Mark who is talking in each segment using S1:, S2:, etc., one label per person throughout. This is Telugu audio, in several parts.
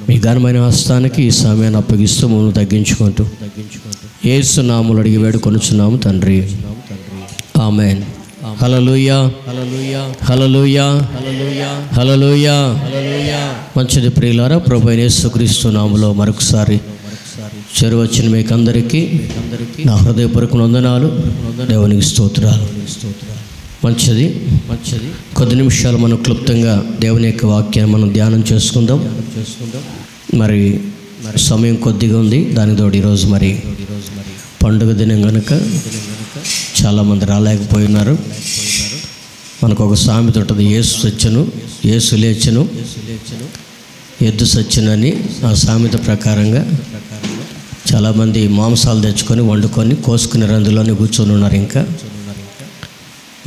S1: మీ ఘనమైన హస్తానికి ఈ సమయాన్ని అప్పగిస్తూ మమ్మల్ని తగ్గించుకుంటూ యేసు నామములో అడిగి వేడుకొనుచున్నాము తండ్రి, ఆమేన్. హల్లెలూయా, హల్లెలూయా, హల్లెలూయా, హల్లెలూయా, హల్లెలూయా, హల్లెలూయా. మంచిది ప్రియులారా, ప్రభువైన యేసుక్రీస్తు నామములో మరొకసారి చేరువచ్చిన మీకందరికీ నా హృదయపూర్వక వందనాలు, దేవునికి స్తోత్రాలు. మంచిది, కొద్ది నిమిషాలు మనం క్లుప్తంగా దేవుని యొక్క వాక్యాన్ని మనం ధ్యానం చేసుకుందాం. మరి సమయం కొద్దిగా ఉంది, దానికి తోడు ఈరోజు మరి పండుగ దినం కనుక చాలామంది రాలేకపోయినారు. మనకు ఒక సామెత ఉంటుంది, యేసు సచ్చెను యేసు లేచెను ఎద్దు సచ్చెనని. ఆ సామెత ప్రకారంగా చాలామంది మాంసాలు తెచ్చుకొని వండుకొని కోసుకునే రందులోనే కూర్చొని ఉన్నారు. ఇంకా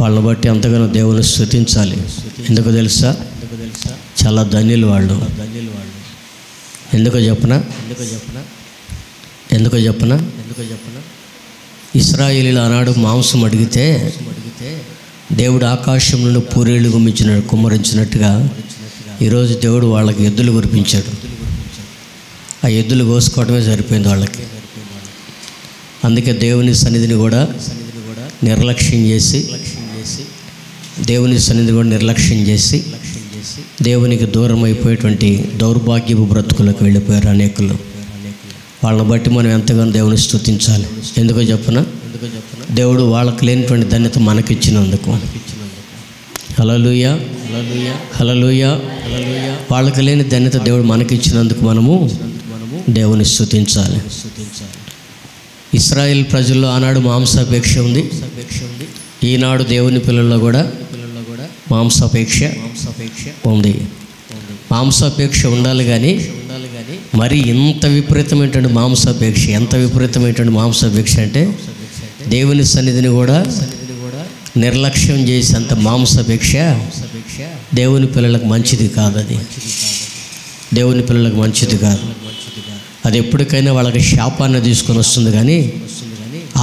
S1: వాళ్ళని బట్టి అంతగానో దేవుని స్తుతించాలి. ఎందుకో తెలుసా, చాలా ధన్యులు వాళ్ళు. ఎందుకో చెప్పనా ఇశ్రాయేలీయులు ఆనాడు మాంసం అడిగితే దేవుడు ఆకాశం నుండి పూరేళ్ళు కుమ్మరించినట్టుగా ఈరోజు దేవుడు వాళ్ళకి ఎద్దులు కురిపించాడు. ఆ ఎద్దులు కోసుకోవడమే సరిపోయింది వాళ్ళకి. అందుకే దేవుని సన్నిధిని కూడా నిర్లక్ష్యం చేసి దేవునికి దూరం అయిపోయేటువంటి దౌర్భాగ్యపు బ్రతుకులకు వెళ్ళిపోయారు అనేకులు. వాళ్ళని బట్టి మనం ఎంతగానో దేవుని స్తుతించాలి. ఎందుకో చెప్పనా, దేవుడు వాళ్ళకి లేనిటువంటి ధన్యత మనకిచ్చినందుకు. హల్లెలూయా, హల్లెలూయా. వాళ్ళకి లేని ధన్యత దేవుడు మనకిచ్చినందుకు మనము దేవుని స్తుతించాలి. ఇశ్రాయేల్ ప్రజల్లో ఆనాడు మాంసాపేక్ష ఉంది, ఈనాడు దేవుని పిల్లల్లో కూడా మాంసాపేక్ష ఉంది. మాంసాపేక్ష ఉండాలి కానీ మరి ఇంత విపరీతమైనటువంటి మాంసాపేక్ష, ఎంత విపరీతమైనటువంటి మాంసాపేక్ష అంటే దేవుని సన్నిధిని కూడా నిర్లక్ష్యం చేసేంత మాంసాపేక్ష దేవుని పిల్లలకు మంచిది కాదు. అది దేవుని పిల్లలకు మంచిది కాదు. అది ఎప్పటికైనా వాళ్ళకి శాపాన్ని తీసుకొని వస్తుంది కానీ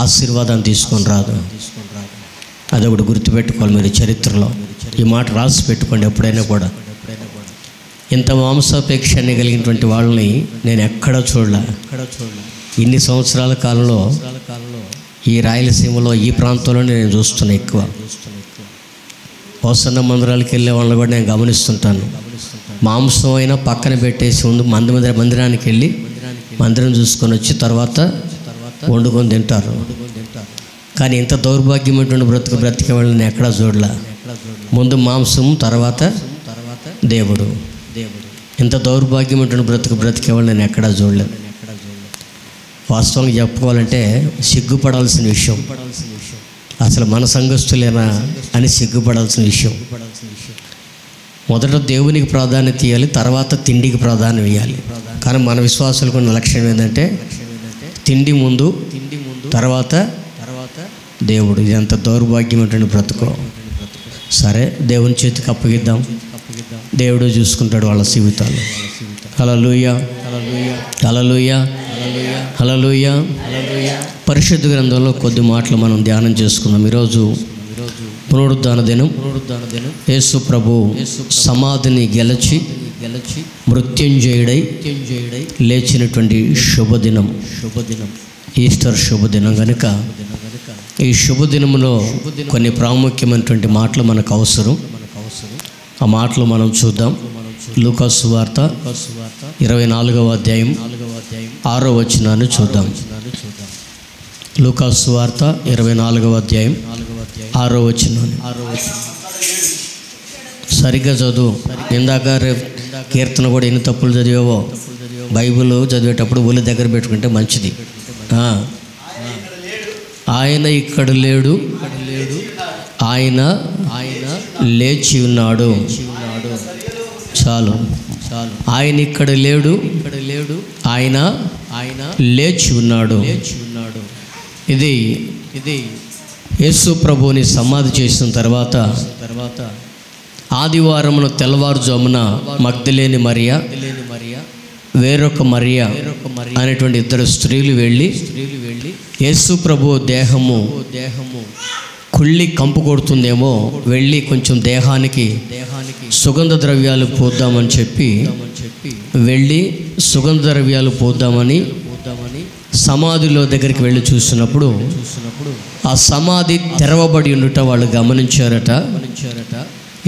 S1: ఆశీర్వాదాన్ని తీసుకొని రాదు. అదొకటి గుర్తుపెట్టుకోవాలి మీరు చరిత్రలో. ఈ మాట రాసి పెట్టుకోండి ఎప్పుడైనా కూడా. ఇంత మాంసాపేక్షని కలిగినటువంటి వాళ్ళని నేను ఎక్కడా చూడలే. ఇన్ని సంవత్సరాల కాలంలో ఈ రాయలసీమలో ఈ ప్రాంతంలో నేను చూస్తున్నా. ఎక్కువ హోసన్న మందిరాలకు వెళ్ళే వాళ్ళని కూడా నేను గమనిస్తుంటాను. మాంసం అయినా పక్కన పెట్టేసి ముందు మందిరానికి వెళ్ళి మందిరం చూసుకొని వచ్చి తర్వాత వండుకొని తింటారు. కానీ ఇంత దౌర్భాగ్యమైనటువంటి బ్రతికే వాళ్ళని నేను ఎక్కడా చూడలే. ముందు మాంసం, తర్వాత దేవుడు. ఇంత దౌర్భాగ్యమైనటువంటి బ్రతికే వాళ్ళని నేను ఎక్కడా చూడలేదు. వాస్తవంగా చెప్పుకోవాలంటే సిగ్గుపడాల్సిన విషయం. అసలు మన సంఘస్థులేనా అని సిగ్గుపడాల్సిన విషయం. మొదట దేవునికి ప్రాధాన్యత ఇవ్వాలి, తర్వాత తిండికి ప్రాధాన్యం ఇవ్వాలి. కానీ మన విశ్వాసాలకు ఉన్న లక్ష్యం ఏంటంటే తిండి ముందు, తర్వాత దేవుడు. ఇది ఎంత దౌర్భాగ్యమైనటువంటి బ్రతుకో. సరే, దేవుని చేతికి అప్పగిద్దాం, దేవుడు చూసుకుంటాడు వాళ్ళ జీవితాలు. హల్లెలూయా, హల్లెలూయా, హల్లెలూయా. పరిశుద్ధ గ్రంథంలో కొద్ది మాటలు మనం ధ్యానం చేసుకుందాం. ఈరోజు పునరుద్ధాన దినం. యేసు ప్రభు సమాధిని గెలిచి మృత్యుంజయుడై లేచినటువంటి శుభదినం, ఈస్టర్ శుభదినం కనుక ఈ శుభదినంలో కొన్ని ప్రాముఖ్యమైనటువంటి మాటలు మనకు అవసరం. ఆ మాటలు మనం చూద్దాం. లూకా సువార్త 24వ అధ్యాయం 6వ వచనాన్ని చూద్దాం. లూకా సువార్త 24వ అధ్యాయం 6వ వచనాన్ని సరిగ్గా చదువు. ఇందాక కీర్తన కూడా ఎన్ని తప్పులు చదివావో బైబిల్ చదివేటప్పుడు ఊళ్ళ దగ్గర పెట్టుకుంటే మంచిది. ఆయన ఇక్కడ లేడు, ఆయన లేచి ఉన్నాడు. చాలు. ఆయన ఇక్కడ లేడు, ఆయన లేచి ఉన్నాడు. ఇది యేసు ప్రభువుని సమాధి చేసిన తర్వాత ఆదివారమున తెల్లవారుజామున మగ్దలేని మరియా, వేరొక మరియా అనేటువంటి ఇద్దరు స్త్రీలు వెళ్ళి యేసు ప్రభు దేహము కుళ్ళి కంపు కొడుతుందేమో, వెళ్ళి కొంచెం దేహానికి సుగంధ ద్రవ్యాలు పోద్దామని చెప్పి వెళ్ళి సుగంధ ద్రవ్యాలు పోద్దామని సమాధిలో దగ్గరికి వెళ్ళి చూసినప్పుడు ఆ సమాధి తెరవబడి ఉండుట వాళ్ళు గమనించారట.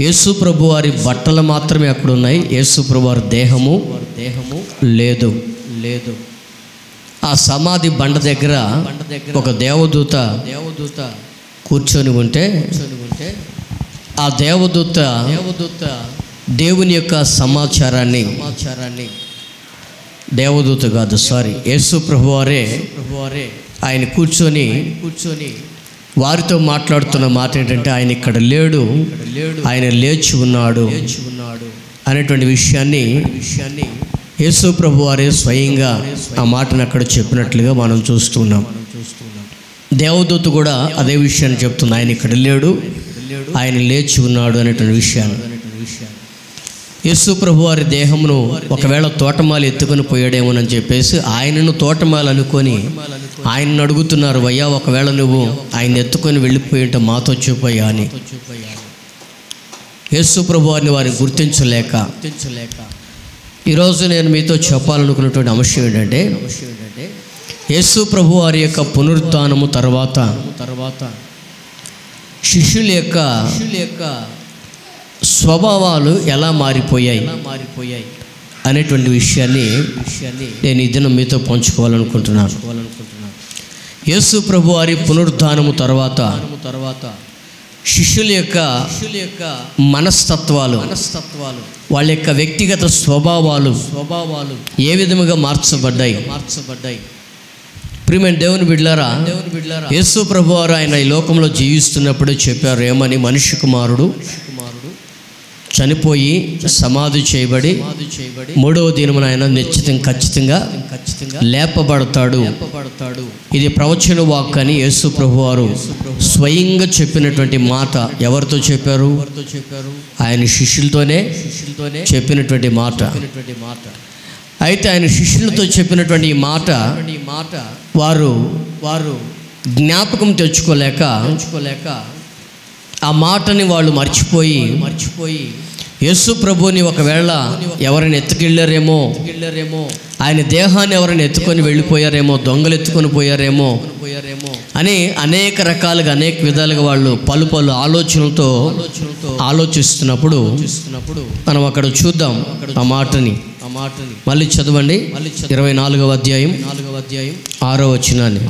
S1: యేసు ప్రభు వారి బట్టలు మాత్రమే అక్కడ ఉన్నాయి, యేసు ప్రభు వారి దేహము లేదు. ఆ సమాధి బండ దగ్గర ఒక దేవదూత కూర్చొని ఉంటే ఆ దేవదూత దేవుని యొక్క సమాచారాన్ని దేవదూత కాదు యేసు ప్రభు వారే ఆయన కూర్చొని వారితో మాట్లాడుతున్న మాట ఏంటంటే, ఆయన ఇక్కడ లేడు, ఆయన లేచి ఉన్నాడు అనేటువంటి విషయాన్ని యేసు ప్రభు వారే స్వయంగా ఆ మాటను అక్కడ చెప్పినట్లుగా మనం చూస్తున్నాం. దేవదూత కూడా అదే విషయాన్ని చెప్తుంది, ఆయన ఇక్కడ లేడు, ఆయన లేచి ఉన్నాడు అనేటువంటి విషయాన్ని. యేసు ప్రభు వారి దేహమును ఒకవేళ తోటమాలి ఎత్తుకొని పోయాడేమోనని చెప్పేసి ఆయనను తోటమాలి అనుకొని ఆయనను అడుగుతున్నారు, అయ్యా ఒకవేళ నువ్వు ఆయన ఎత్తుకొని వెళ్ళిపోయి ఉంటే మాతో చూపయ్యా అని. యేసు ప్రభు వారిని వారిని గుర్తించలేక ఈరోజు నేను మీతో చెప్పాలనుకున్నటువంటి అంశం ఏంటంటే, యేసు ప్రభు వారి యొక్క పునరుత్థానము తర్వాత శిష్యుల యొక్క స్వభావాలు ఎలా మారిపోయాయి అనేటువంటి విషయాన్ని నేను ఈ దినం మీతో పంచుకోవాలనుకుంటున్నాను. యేసు ప్రభు వారి పునరుత్థానము తర్వాత శిష్యుల యొక్క మనస్తత్వాలు వాళ్ళ యొక్క వ్యక్తిగత స్వభావాలు ఏ విధముగా మార్చబడ్డాయి. ప్రియమైన దేవుని బిడ్డలారా, యేసు ప్రభు వారు ఆయన ఈ లోకంలో జీవిస్తున్నప్పుడు చెప్పారు ఏమని, మనిషి కుమారుడు చనిపోయి సమాధి చేయబడి మూడవ దినమున ఆయన ఖచ్చితంగా లేపబడతాడు. ఇది ప్రవచన వాక్ అని యేసు ప్రభు వారు స్వయంగా చెప్పినటువంటి మాట. ఎవరితో చెప్పారు? ఆయన శిష్యులతోనే చెప్పినటువంటి మాట. అయితే ఆయన శిష్యులతో చెప్పినటువంటి ఈ మాట వారు జ్ఞాపకం తెచ్చుకోలేక ఆ మాటని వాళ్ళు మర్చిపోయి యేసు ప్రభుని ఒకవేళ ఎవరైనా ఎత్తుకెళ్ళారేమో, ఆయన దేహాన్ని ఎవరైనా ఎత్తుకొని వెళ్ళిపోయారేమో, దొంగలు ఎత్తుకొని పోయారేమో అని అనేక రకాలుగా అనేక విధాలుగా వాళ్ళు పలు ఆలోచనలతో ఆలోచిస్తున్నప్పుడు మనం అక్కడ చూద్దాం ఆ మాటని. మళ్ళీ చదవండి 24వ అధ్యాయం 6వ వచనాన్ని.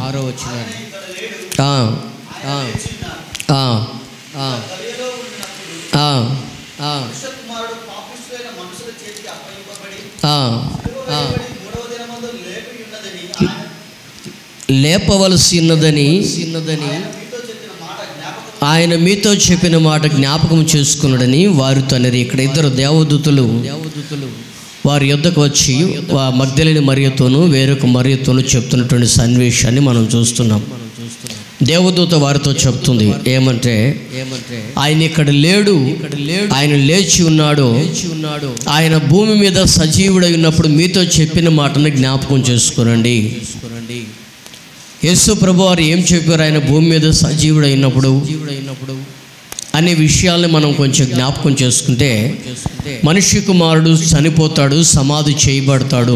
S1: లేపవలసిన్నదని ఆయన మీతో చెప్పిన మాట జ్ఞాపకం చేసుకున్నాడని వారితో అన్నారు. ఇక్కడ ఇద్దరు దేవదూతలు వారి యొద్దకు వచ్చి మగ్దలేని మరియతోనూ వేరొక మరియతోనూ చెప్తున్నటువంటి సన్నివేశాన్ని మనం చూస్తున్నాం. దేవదూత వారితో చెప్తుంది ఏమంటే, ఆయన ఇక్కడ లేడు, ఆయన లేచి ఉన్నాడు, ఆయన భూమి మీద సజీవుడై ఉన్నప్పుడు మీతో చెప్పిన మాటను జ్ఞాపకం చేసుకోనండి. యేసు ప్రభు వారు ఏం చెప్పారు? ఆయన భూమి మీద సజీవుడై ఉన్నప్పుడు అనే విషయాల్ని మనం కొంచెం జ్ఞాపకం చేసుకుంటే, మనిషి కుమారుడు చనిపోతాడు, సమాధి చేయబడతాడు,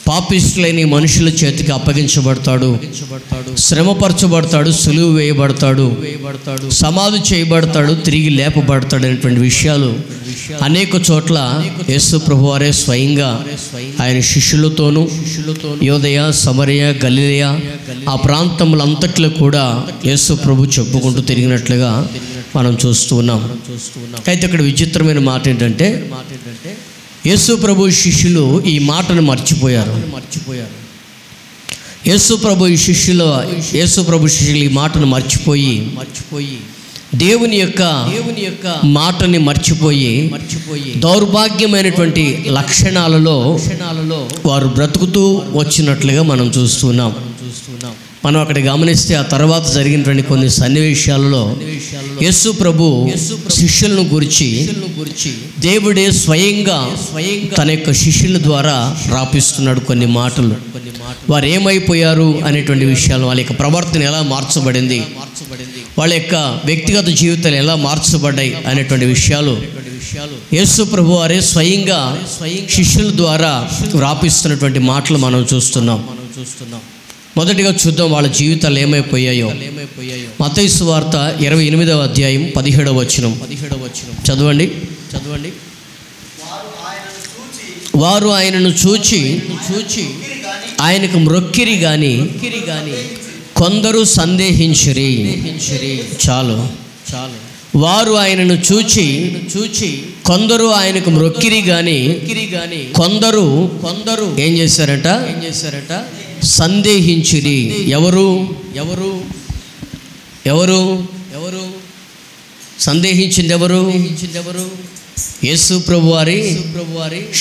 S1: పాపిష్టులైన మనుషుల చేతికి అప్పగించబడతాడు, శ్రమపరచబడతాడు, సులువు వేయబడతాడు, సమాధి చేయబడతాడు, తిరిగి లేపబడతాడు అనేటువంటి విషయాలు అనేక చోట్ల యేసు ప్రభువారే స్వయంగా ఆయన శిష్యులతోనూ యోదయ, సమరయ, గలిలయ ఆ ప్రాంతములంతట్లో కూడా యేసు ప్రభు చెప్పుకుంటూ తిరిగినట్లుగా మనం చూస్తూ ఉన్నాం. అయితే ఇక్కడ విచిత్రమైన మాట ఏంటంటే, యేసు ప్రభు శిష్యులు ఈ మాటను మర్చిపోయారు. యేసు ప్రభు శిష్యులు ఈ మాటను మర్చిపోయి దేవుని యొక్క మాటని మర్చిపోయి దౌర్భాగ్యమైనటువంటి లక్షణాలలో వారు బ్రతుకుతూ వచ్చినట్లుగా మనం చూస్తున్నాం. మనం అక్కడ గమనిస్తే ఆ తర్వాత జరిగినటువంటి కొన్ని సన్నివేశాలలో యేసు ప్రభు శిష్యులను గురించి దేవుడే స్వయంగా తన యొక్క శిష్యుల ద్వారా రాపిస్తున్నాడు కొన్ని మాటలు. వారు ఏమైపోయారు అనేటువంటి విషయాలు, వాళ్ళ యొక్క ప్రవర్తన ఎలా మార్చబడింది, వాళ్ళ యొక్క వ్యక్తిగత జీవితాలు ఎలా మార్చబడ్డాయి అనేటువంటి విషయాలు యేసు ప్రభు వారే స్వయంగా శిష్యుల ద్వారా వ్రాపిస్తున్నటువంటి మాటలు మనం చూస్తున్నాం. మొదటిగా చూద్దాం వాళ్ళ జీవితాలు ఏమైపోయాయో. మత్తయి సువార్త 28వ అధ్యాయం 17వ వచనం చదవండి. వారు ఆయనను చూచి ఆయనకు మ్రొక్కిరి గాని కొందరు సందేహించిరి. చాలు. వారు ఆయనను చూచి కొందరు ఆయనకు మ్రొక్కిరి గాని కొందరు ఏం చేశారట? సందేహించిరి. ఎవరు సందేహించింది? ఎవరు? యేసు ప్రభు వారి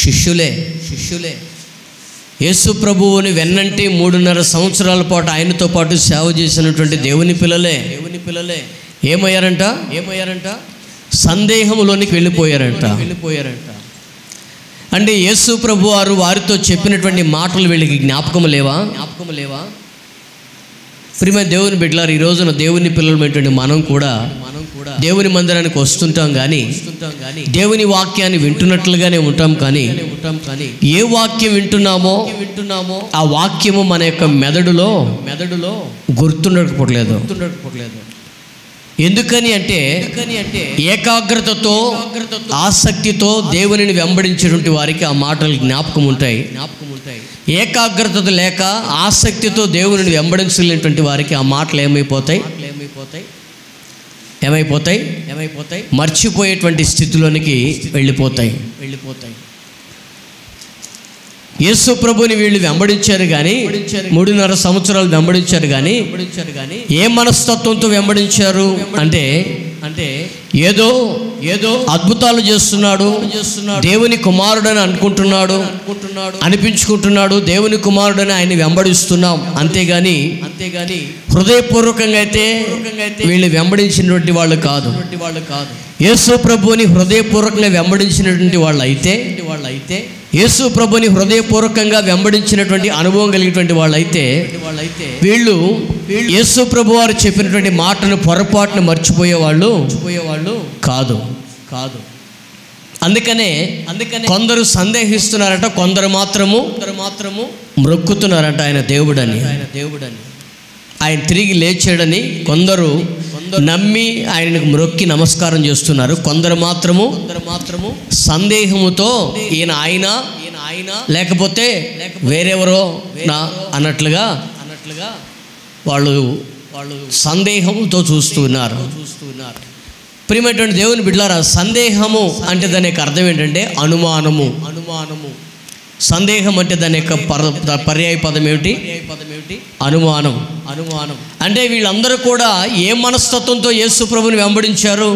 S1: శిష్యులే. యేసు ప్రభువుని వెన్నంటి 3.5 సంవత్సరాల పాటు ఆయనతో పాటు సేవ చేసినటువంటి దేవుని పిల్లలే ఏమయ్యారంట? సందేహంలోనికి వెళ్ళిపోయారంట. అంటే యేసు ప్రభు వారు వారితో చెప్పినటువంటి మాటలు వీళ్ళకి జ్ఞాపకం లేవా? ప్రియమైన దేవుని బిడ్డలారా, ఈ రోజున దేవుని పిల్లలమైనటువంటి మనం కూడా దేవుని మందిరానికి వస్తుంటాం కానీ దేవుని వాక్యాన్ని వింటున్నట్లుగానే ఉంటాం. కానీ ఏ వాక్యం వింటున్నామో ఆ వాక్యము మన యొక్క మెదడులో గుర్తుండకపోవట్లేదు. ఎందుకని అంటే ఏకాగ్రతతో ఆసక్తితో దేవునిని వెంబడించేటువంటి వారికి ఆ మాటలు జ్ఞాపకం ఉంటాయి. ఏకాగ్రత లేక ఆసక్తితో దేవునిని వెంబడించలేనటువంటి వారికి ఆ మాటలు ఏమైపోతాయి? మర్చిపోయేటువంటి స్థితిలోనికి వెళ్ళిపోతాయి. యేసు ప్రభుని వీళ్ళు వెంబడించారు కానీ 3.5 సంవత్సరాలు వెంబడించారు కానీ ఏ మనస్తత్వంతో వెంబడించారు అంటే ఏదో అద్భుతాలు చేస్తున్నాడు, దేవుని కుమారుడని అనుకుంటున్నాడు, అనిపించుకుంటున్నాడు, దేవుని కుమారుడని ఆయన వెంబడిస్తున్నాం. అంతేగాని హృదయపూర్వకంగా అయితే వీళ్ళు వెంబడించినటువంటి వాళ్ళు కాదు. యేసు ప్రభుని హృదయపూర్వకంగా వెంబడించినటువంటి వాళ్ళు అయితే యేసు ప్రభుని హృదయపూర్వకంగా వెంబడించినటువంటి అనుభవం కలిగినటువంటి వాళ్ళైతే వీళ్ళు యేసు ప్రభు వారు చెప్పినటువంటి మాటను పొరపాటును మర్చిపోయేవాళ్ళు కాదు. అందుకనే కొందరు సందేహిస్తున్నారట, కొందరు మాత్రము మ్రొక్కుతున్నారట ఆయన దేవుడని. ఆయన తిరిగి లేచాడని కొందరు నమ్మి ఆయనకు మ్రొక్కి నమస్కారం చేస్తున్నారు. కొందరు మాత్రము సందేహముతో ఈయన ఆయన లేకపోతే వేరెవరో అన్నట్లుగా వాళ్ళు సందేహముతో చూస్తున్నారు. ప్రియమైనటువంటి దేవుని బిడ్డలారా, సందేహము అంటే దాని యొక్క అర్థం ఏంటంటే అనుమానము. సందేహం అంటే దాని యొక్క పర్యాయ పదం ఏమిటి? అనుమానం. అంటే వీళ్ళందరూ కూడా ఏ మనస్తత్వంతో యేసు ప్రభుని వెంబడించారు?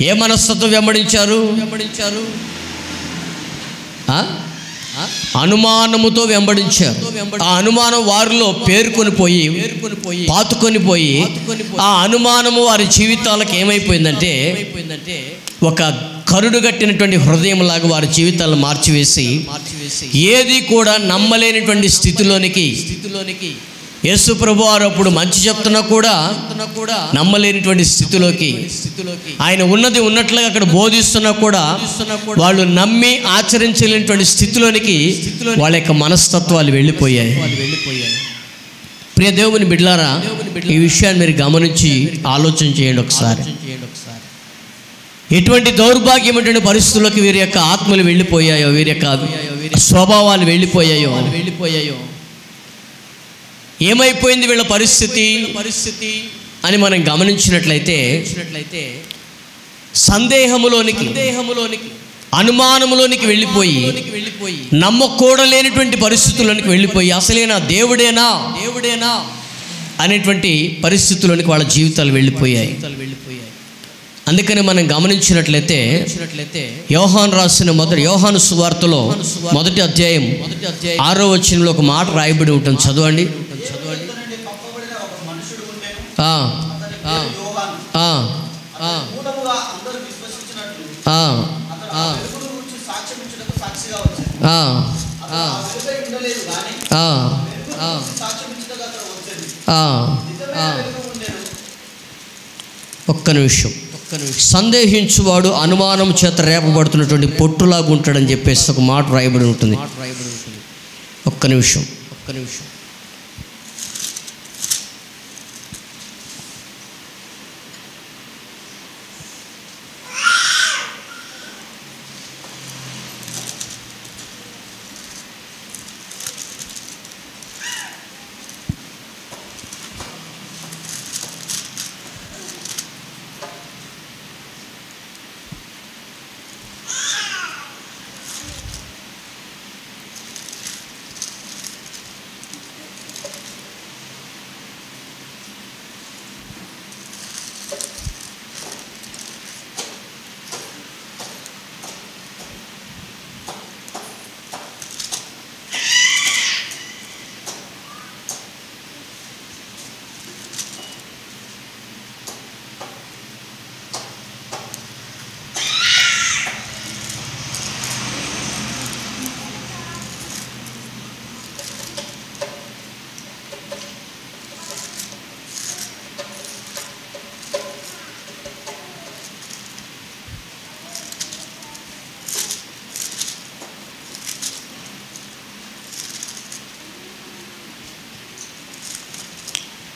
S1: ఏ మనస్తత్వం వెంబడించారు? అనుమానముతో వెంబడించారు. ఆ అనుమానం వారిలో పాతుకొని పోయి ఆ అనుమానము వారి జీవితాలకు ఏమైపోయిందంటే ఒక కరుడు కట్టినటువంటి హృదయం లాగా వారి జీవితాలను మార్చివేసి ఏది కూడా నమ్మలేనటువంటి స్థితిలోనికి యేసు ప్రభు వారు అప్పుడు మంచి చెప్తున్నా కూడా నమ్మలేనటువంటి స్థితిలోకి, ఆయన ఉన్నది ఉన్నట్లుగా అక్కడ బోధిస్తున్నా కూడా వాళ్ళు నమ్మి ఆచరించలేనటువంటి స్థితిలోనికి వాళ్ళ యొక్క మనస్తత్వాలు వెళ్ళిపోయాయి. ప్రియ దేవుని బిడ్డలారా, ఈ విషయాన్ని మీరు గమనించి ఆలోచన చేయండి ఒకసారి. ఎటువంటి దౌర్భాగ్యమైనటువంటి పరిస్థితుల్లోకి వీరి యొక్క ఆత్మలు వెళ్ళిపోయాయో, వీరి యొక్క స్వభావాలు వెళ్ళిపోయాయో, ఏమైపోయింది వీళ్ళ పరిస్థితి అని మనం గమనించినట్లయితే సందేహములోనికి అనుమానములోనికి వెళ్ళిపోయి నమ్మకూడలేనటువంటి పరిస్థితుల్లోనికి వెళ్ళిపోయి అసలేనా దేవుడేనా అనేటువంటి పరిస్థితుల్లోనికి వాళ్ళ జీవితాలు వెళ్ళిపోయాయి. అందుకని మనం గమనించినట్లయితే యోహాను రాసిన యోహాను సువార్తలో 1వ అధ్యాయం 6వ వచనంలో ఒక మాట రాయబడి ఉంటుంది. చదవండి. ఒక్క నిమిషం. సందేహించువాడు అనుమానం చేత రేపబడుతున్నటువంటి పొట్టులాగా ఉంటాడని చెప్పేసి ఒక మాట రాయబడి ఉంటుంది. ఒక్క నిమిషం.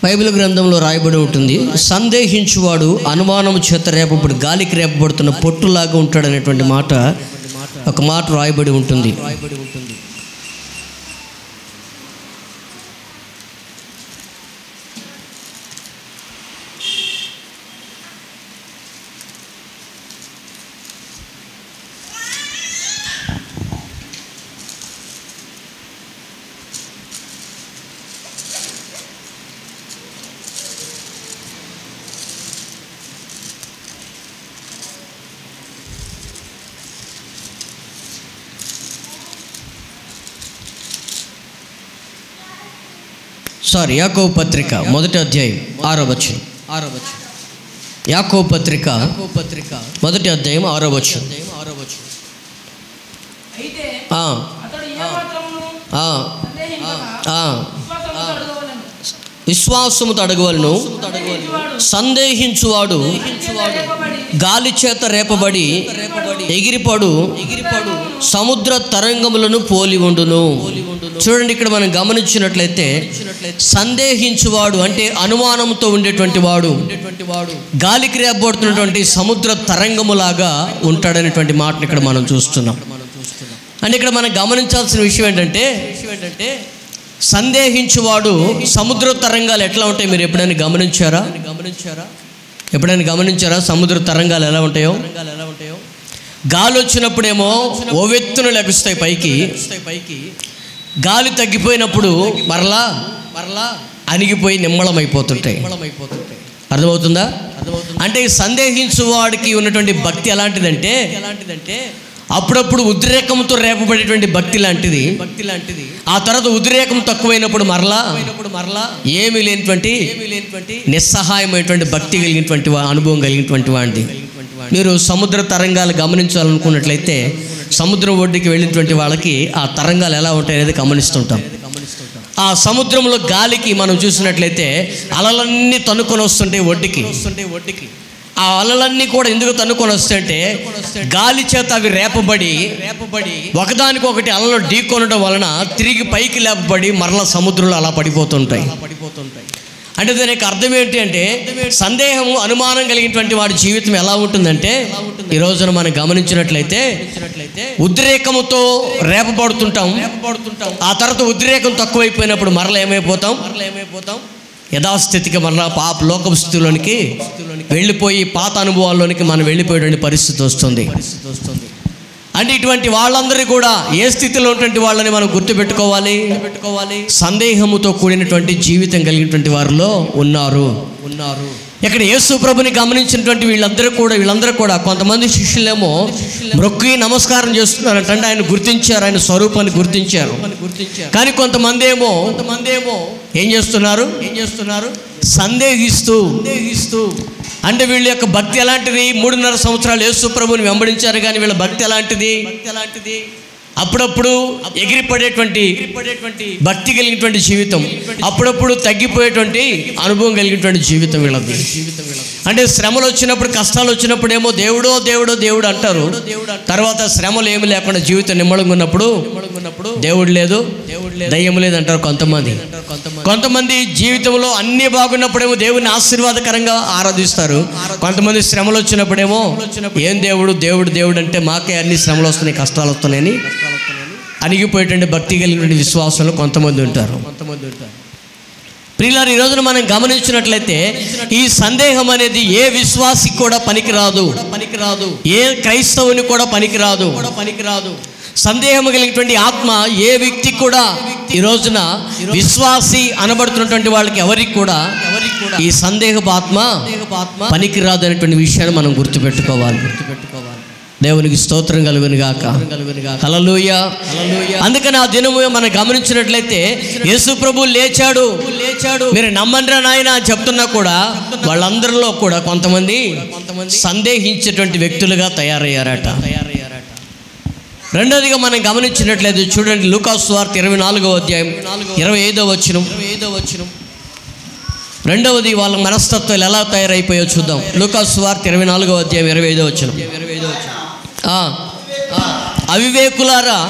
S1: బైబిల్ గ్రంథంలో రాయబడి ఉంటుంది, సందేహించువాడు అనుమానం చేత రేపబడి గాలికి రేపబడుతున్న పొట్టులాగా ఉంటాడనేటువంటి మాట ఒక మాట రాయబడి ఉంటుంది. యాకోబు పత్రిక 1వ అధ్యాయం 6వ వచనం. యాకోబు పత్రిక 1వ అధ్యాయం 6వ వచనం. విశ్వాసముతో అడగవలను, సందేహించువాడు గాలి చేత రేపబడి ఎగిరిపడు సముద్ర తరంగములను పోలి ఉండును. చూడండి, ఇక్కడ మనం గమనించినట్లయితే సందేహించువాడు అంటే అనుమానంతో ఉండేటువంటి వాడు గాలికి రేపబడుతున్నటువంటి సముద్ర తరంగములాగా ఉంటాడనేటువంటి మాటను ఇక్కడ మనం చూస్తున్నాం. అంటే ఇక్కడ మనం గమనించాల్సిన విషయం ఏంటంటే, సందేహించువాడు సముద్ర తరంగాలు ఎట్లా ఉంటాయి మీరు ఎప్పుడైనా గమనించారా? సముద్ర తరంగాలు ఎలా ఉంటాయో? గాలి వచ్చినప్పుడేమో ఓవెత్తున లభిస్తాయి పైకి, గాలి తగ్గిపోయినప్పుడు మరలా అణిగిపోయి నిమ్మళమైపోతుంటాయి. అర్థమవుతుందా? అంటే సందేహించువాడికి ఉన్నటువంటి భక్తి ఎలాంటిదంటే అప్పుడప్పుడు ఉద్రేకంతో రేపబడేటువంటి భక్తి లాంటిది. ఆ తర్వాత ఉద్రేకం తక్కువైనప్పుడు మరలా ఏమీ లేనిటువంటి నిస్సహాయమైనటువంటి భక్తి కలిగినటువంటి అనుభవం కలిగినటువంటి వాడిది. మీరు సముద్ర తరంగాలు గమనించాలనుకున్నట్లయితే సముద్రం ఒడ్డుకి వెళ్ళినటువంటి వాళ్ళకి ఆ తరంగాలు ఎలా ఉంటాయి అనేది గమనిస్తుంటాం. ఆ సముద్రంలో గాలికి మనం చూసినట్లయితే అలలన్నీ తన్నుకొని వస్తుంటాయి ఒడ్డుకి. ఆ అలలన్నీ కూడా ఎందుకు తన్నుకొని వస్తుంటే గాలి చేత అవి రేపబడి ఒకదానికొకటి అలలో ఢీకొనడం వలన తిరిగి పైకి లేపబడి మరలా సముద్రంలో అలా పడిపోతుంటాయి. అంటే దానికి అర్థం ఏంటి అంటే, సందేహము అనుమానం కలిగినటువంటి వాడి జీవితం ఎలా ఉంటుందంటే, ఈ రోజున మనం గమనించినట్లయితే ఉద్రేకముతో రేపబడుతుంటాం. ఆ తర్వాత ఉద్రేకం తక్కువైపోయినప్పుడు మరలా ఏమైపోతాం? యథాస్థితికి మరలా లోకపు స్థితిలోనికి వెళ్ళిపోయి పాత అనుభవాల్లోనికి మనం వెళ్ళిపోయేటువంటి పరిస్థితి వస్తుంది. అంటే ఇటువంటి వాళ్ళందరూ కూడా ఏ స్థితిలో ఉన్నటువంటి వాళ్ళని మనం గుర్తుపెట్టుకోవాలి. సందేహముతో కూడినటువంటి జీవితం కలిగినటువంటి వారిలో ఉన్నారు. ఇక్కడ యేసు ప్రభుని గమనించినటువంటి వీళ్ళందరూ కూడా కొంతమంది శిష్యులేమో మొక్కి నమస్కారం చేస్తున్నారంటే ఆయన గుర్తించారు, ఆయన స్వరూపాన్ని గుర్తించారు. కానీ కొంతమంది ఏమో ఏం చేస్తున్నారు? సందేహిస్తూ అంటే వీళ్ళ యొక్క భక్తి ఎలాంటిది? 3.5 సంవత్సరాలు యేసు ప్రభుని వెంబడించారు, కానీ వీళ్ళ భక్తి ఎలాంటిది? అప్పుడప్పుడు ఎగిరిపడేటువంటి భక్తి కలిగినటువంటి జీవితం, అప్పుడప్పుడు తగ్గిపోయేటువంటి అనుభవం కలిగినటువంటి జీవితం వీళ్ళది. అంటే శ్రమలు వచ్చినప్పుడు, కష్టాలు వచ్చినప్పుడు ఏమో దేవుడో దేవుడో దేవుడు అంటారు. తర్వాత శ్రమలు ఏమి లేకుండా జీవితం నిమ్మలంగా ఉన్నప్పుడు దేవుడు లేదు, దయ్యం లేదు అంటారు కొంతమంది జీవితంలో అన్ని బాగున్నప్పుడేమో దేవుని ఆశీర్వాదకరంగా ఆరాధిస్తారు. కొంతమంది శ్రమలు వచ్చినప్పుడేమో ఏం దేవుడు దేవుడు దేవుడు అంటే మాకే అన్ని శ్రమలు వస్తున్నాయి, కష్టాలు వస్తున్నాయని అణిగిపోయేటువంటి భక్తి కలిగినటువంటి విశ్వాసంలో కొంతమంది ఉంటారు. ప్రియులారా, ఈ రోజున మనం గమనించినట్లయితే ఈ సందేహం అనేది ఏ విశ్వాసికి కూడా పనికిరాదు, ఏ క్రైస్తవుని కూడా పనికిరాదు. సందేహం కలిగినటువంటి ఆత్మ ఏ వ్యక్తికి కూడా, ఈ రోజున విశ్వాసి అనబడుతున్నటువంటి వాళ్ళకి ఎవరికి కూడా ఈ సందేహపు ఆత్మ పనికిరాదు అనేటువంటి విషయాన్ని మనం గుర్తుపెట్టుకోవాలి. దేవునికి స్తోత్రం కలుగును గాక. హల్లెలూయా. అందుకని ఆ దినము మనం గమనించినట్లయితే యేసు ప్రభు లేచాడు, మీరు నమ్మండ్రా నాయన అని చెప్తున్నా కూడా వాళ్ళందరిలో కూడా కొంతమంది సందేహించేటువంటి వ్యక్తులుగా తయారయ్యారట. రెండోదిగా మనం గమనించినట్లయితే చూడండి, లూకాసు సువార్త 24వ అధ్యాయం 25వ వచనం. రెండవది వాళ్ళ మనస్తత్వాలు ఎలా తయారైపోయో చూద్దాం. లూకాసు సువార్త 24వ అధ్యాయం 25వ వచనం. అవివేకులారా,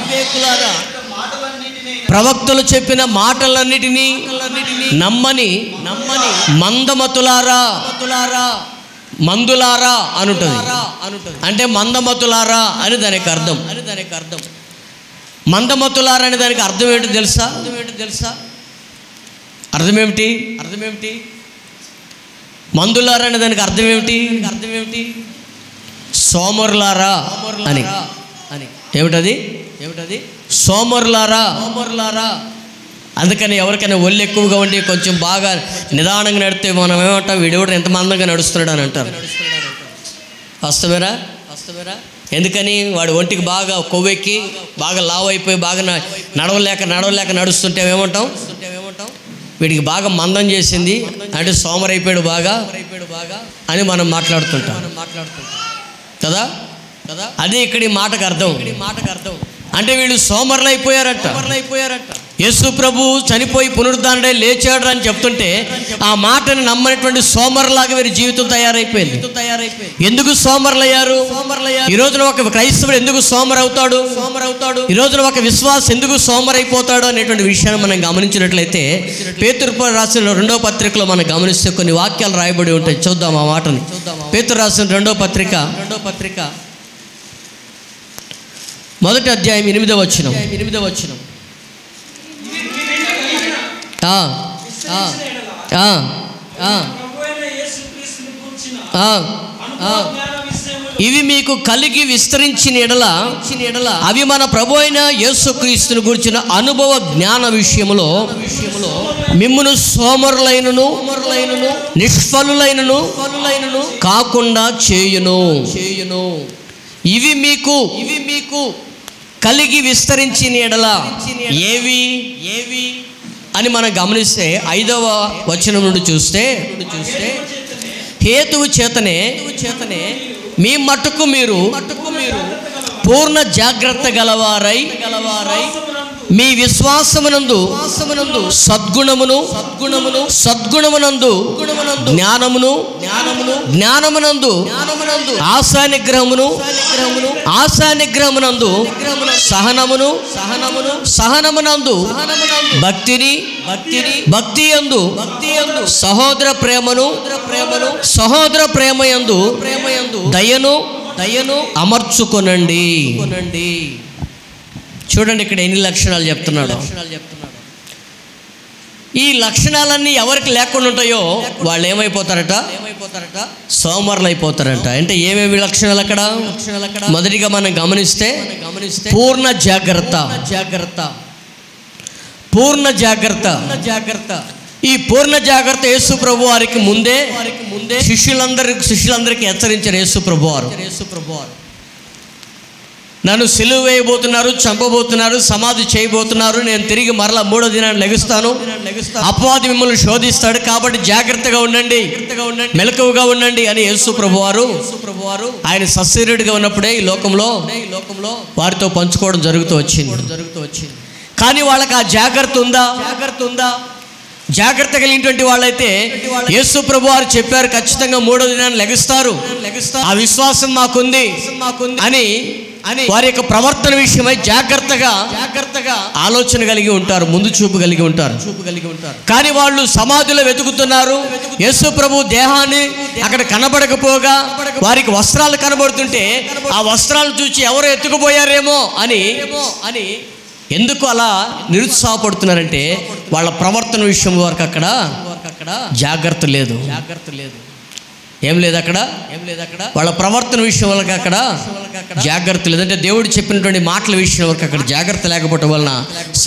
S1: ప్రవక్తలు చెప్పిన మాటలన్నిటినీ నమ్మని మందమతులారా, మందులారా అనుంటుంది. అంటే మందమతులారా అని దానికి అర్థం. మందమతులారా అనే దానికి అర్థం ఏంటో తెలుసా? అర్థమేమిటి? మందులారా అనే దానికి అర్థం ఏమిటి? సోమరులారా అని. ఏమిటది? సోమరులారా. అందుకని ఎవరికైనా ఒళ్ళు ఎక్కువగా ఉండి కొంచెం బాగా నిదానంగా నడితే మనం ఏమంటాం, వీడెవడు ఎంత మందంగా నడుస్తున్నాడు అని అంటారు. వాస్తవేరా? ఎందుకని వాడు ఒంటికి బాగా కొవ్వెక్కి బాగా లావు అయిపోయి బాగా నడవలేక నడుస్తుంటే ఏమంటాం, వీడికి బాగా మందం చేసింది అంటే సోమరైపోయాడు బాగా అని మనం మాట్లాడుతుంటాం కదా. అదే ఇక్కడ ఈ మాటకు అర్థం. అంటే వీళ్ళు సోమరులు అయిపోయారట. యేసు ప్రభు చనిపోయి పునరుద్ధానుడై లేచాడు అని చెప్తుంటే ఆ మాటను నమ్మనటువంటి సోమరులాగా వీరి జీవితం తయారైపోయింది. ఎందుకు సోమరులయ్యారు? ఈ రోజున ఒక క్రైస్తవుడు ఎందుకు సోమరవుతాడు? ఈ రోజున ఒక విశ్వాసం ఎందుకు సోమరైపోతాడు అనేటువంటి విషయాన్ని మనం గమనించినట్లయితే పేతురు రాసిన 2వ పత్రికలో మనం గమనిస్తే కొన్ని వాక్యాలు రాయబడి ఉంటాయి. చూద్దాం ఆ మాటని. పేతురు రాసిన 2వ పత్రిక 1వ అధ్యాయం 8వ వచనం. ఇవి మీకు కలిగి విస్తరించిన ఎడల అవి మన ప్రభు అయిన యేసుక్రీస్తుని గురించిన అనుభవ జ్ఞాన విషయములో మిమ్మును సోమరులైనను నిష్ఫలులైనను కాకుండా చేయును. ఇవి మీకు కలిగి విస్తరించిన ఎడల ఏవి అని మనం గమనిస్తే 5వ వచనం నుండి చూస్తే హేతువు చేతనే మీ మట్టుకు మీరు పూర్ణ జాగ్రత్త గలవారై మీ విశ్వాసమునందు సద్గుణమునందు జ్ఞానమునందు ఆశానిగ్రహమునందు సహనమునందు భక్తి యందు సహోదర ప్రేమయందు దయను అమర్చుకొనండి. చూడండి ఇక్కడ ఎన్ని లక్షణాలు చెప్తున్నాడు. ఈ లక్షణాలన్నీ ఎవరికి లేకుండా ఉంటాయో వాళ్ళు ఏమైపోతారట? సోమరులు అయిపోతారట. అంటే ఏమేమి లక్షణాలు అక్కడ? మొదటిగా మనం గమనిస్తే పూర్ణ జాగ్రత్త. ఈ పూర్ణ జాగ్రత్త యేసు ప్రభు వారికి ముందే శిష్యులందరికీ హెచ్చరించారు. యేసు ప్రభు వారు నన్ను సిలువ వేయబోతున్నారు, చంపబోతున్నారు, సమాధి చేయబోతున్నారు, నేను తిరిగి మరలా 3వ దినాన్ని లెగుస్తాను, అపవాది మిమ్మల్ని శోధిస్తాడు, కాబట్టి జాగ్రత్తగా ఉండండి, మెలకువగా ఉండండి అని యేసు ప్రభువారు ఆయన సశరీరుడిగా ఉన్నప్పుడే ఈ లోకంలో వారితో పంచుకోవడం జరుగుతూ వచ్చింది. కానీ వాళ్ళకి ఆ జాగ్రత్త ఉందా? జాగ్రత్త కలిగినటువంటి వాళ్ళైతే యేసు ప్రభువారు చెప్పారు, ఖచ్చితంగా 3వ దినాన్ని లెగుస్తారు, ఆ విశ్వాసం మాకుంది అని వారి యొక్క ప్రవర్తన విషయమై జాగ్రత్తగా ఆలోచన కలిగి ఉంటారు, ముందు చూపు కలిగి ఉంటారు. కానీ వాళ్ళు సమాధిలో వెతుకుతున్నారు. యేసు ప్రభు దేహాన్ని అక్కడ కనబడకపోగా వారికి వస్త్రాలు కనబడుతుంటే ఆ వస్త్రాలు చూసి ఎవరో ఎత్తుకుపోయారేమో అని ఎందుకు అలా నిరుత్సాహపడుతున్నారంటే వాళ్ళ ప్రవర్తన విషయం వరకు అక్కడ జాగ్రత్త లేదు. ఏం లేదు అక్కడ వాళ్ళ ప్రవర్తన విషయం వరకు అక్కడ జాగ్రత్త లేదు. అంటే దేవుడు చెప్పినటువంటి మాటల విషయం వరకు అక్కడ జాగ్రత్త లేకపోవడం వలన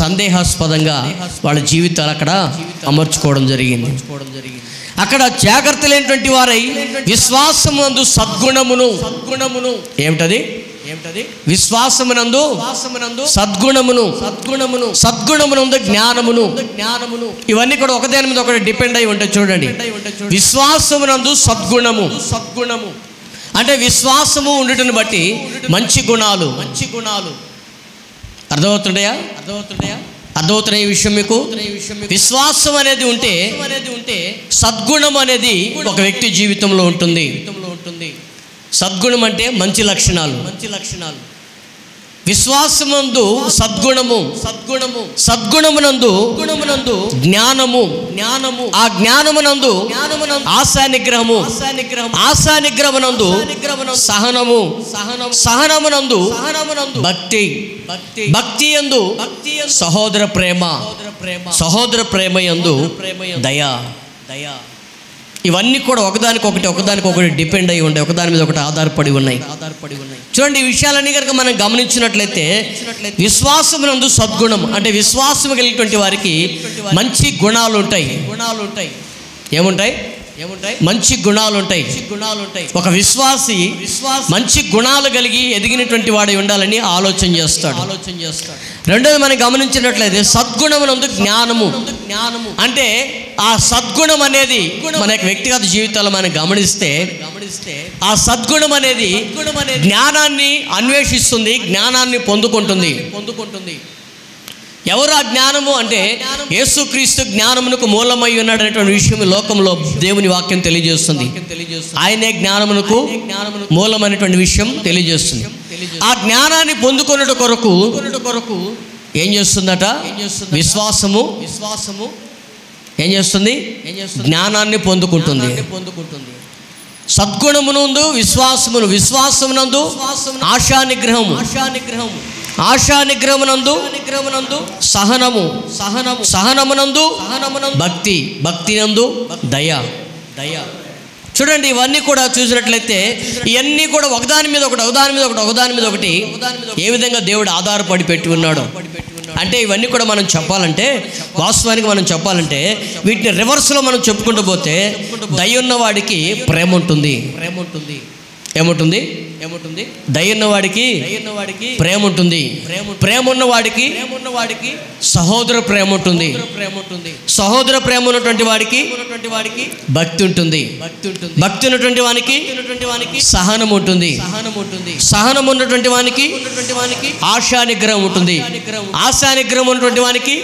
S1: సందేహాస్పదంగా వాళ్ళ జీవితాలు అక్కడ అమర్చుకోవడం జరిగింది. అక్కడ జాగ్రత్త లేనటువంటి వారై విశ్వాసమునందు సద్గుణమును ఏమిటది విశ్వాసమునందు సద్గుణమునందు జ్ఞానమును ఇవన్నీ కూడా ఒకదాని మీద ఒకటి డిపెండ్ అయి ఉంటాయి. చూడండి, విశ్వాసమునందు సద్గుణము అంటే విశ్వాసము ఉండటం బట్టి మంచి గుణాలు అర్థమవుతున్నాయా? అర్థమవుతున్న ఈ విషయం మీకు? విశ్వాసం అనేది ఉంటే సద్గుణం అనేది ఒక వ్యక్తి జీవితంలో ఉంటుంది. సద్గుణం అంటే మంచి లక్షణాలు. విశ్వాసమందు సద్గుణమునందు జ్ఞానము ఆ జ్ఞానమునందు ఆశానిగ్రహమునందు సహనమునందు భక్తి యందు సహోదర ప్రేమ యందు దయ. ఇవన్నీ కూడా ఒకదానికొకటి డిపెండ్ అయి ఉంటాయి, ఒకదాని మీద ఒకటి ఆధారపడి ఉన్నాయి. చూడండి, ఈ విషయాలన్నీ కనుక మనం గమనించినట్లయితే విశ్వాసమునందు సద్గుణం అంటే విశ్వాసం కలిగినటువంటి వారికి మంచి గుణాలు ఉంటాయి. ఏముంటాయి? మంచి గుణాలు ఉంటాయి. ఒక విశ్వాసి మంచి గుణాలు కలిగి ఎదిగినటువంటి వాడు ఉండాలని ఆలోచన చేస్తాడు. రెండోది మనం గమనించినట్లయితే సద్గుణమునందు జ్ఞానము అంటే ఆ సద్గుణం అనేది మన వ్యక్తిగత జీవితాల్లో మనం గమనిస్తే ఆ సద్గుణం అనేది జ్ఞానాన్ని అన్వేషిస్తుంది, జ్ఞానాన్ని పొందుకుంటుంది. ఎవరు ఆ జ్ఞానము అంటే యేసుక్రీస్తు జ్ఞానమునకు మూలమై ఉన్నాడు అనేటువంటి విషయం లోకంలో దేవుని వాక్యం తెలియజేస్తుంది. ఆయనే జ్ఞానమునకు మూలమైనటువంటి విషయం తెలియజేస్తుంది. ఆ జ్ఞానాన్ని పొందుకున్నట కొరకు ఏం చేస్తుందట? విశ్వాసము ఏం చేస్తుంది? జ్ఞానాన్ని పొందుకుంటుంది. సద్గుణమునందు విశ్వాసమునందు ఆశానిగ్రహమునందు సహనమునందు భక్తినందు దయ. చూడండి, ఇవన్నీ కూడా చూసినట్లయితే ఇవన్నీ కూడా ఒకదాని మీద ఒకటి ఏ విధంగా దేవుడు ఆధారపడి పెట్టి ఉన్నాడు అంటే ఇవన్నీ కూడా మనం చెప్పాలంటే, వాస్తవానికి మనం చెప్పాలంటే వీటిని రివర్స్లో మనం చెప్పుకుంటూ పోతే దయ ఉన్నవాడికి ప్రేమ ఉంటుంది. ఏముంటుంది? దయ ఉన్నవాడికి ప్రేమ ఉంటుంది. ప్రేమ ఉన్నవాడికి సహోదర ప్రేమ ఉంటుంది. సహోదర ప్రేమ ఉన్నటువంటి వాడికి భక్తి ఉంటుంది. భక్తి ఉన్నటువంటి వానికి సహనం ఉంటుంది. సహనం ఉన్నటువంటి వానికి ఆశానిగ్రహం ఉంటుంది. ఆశానిగ్రహం ఉన్నటువంటి వానికి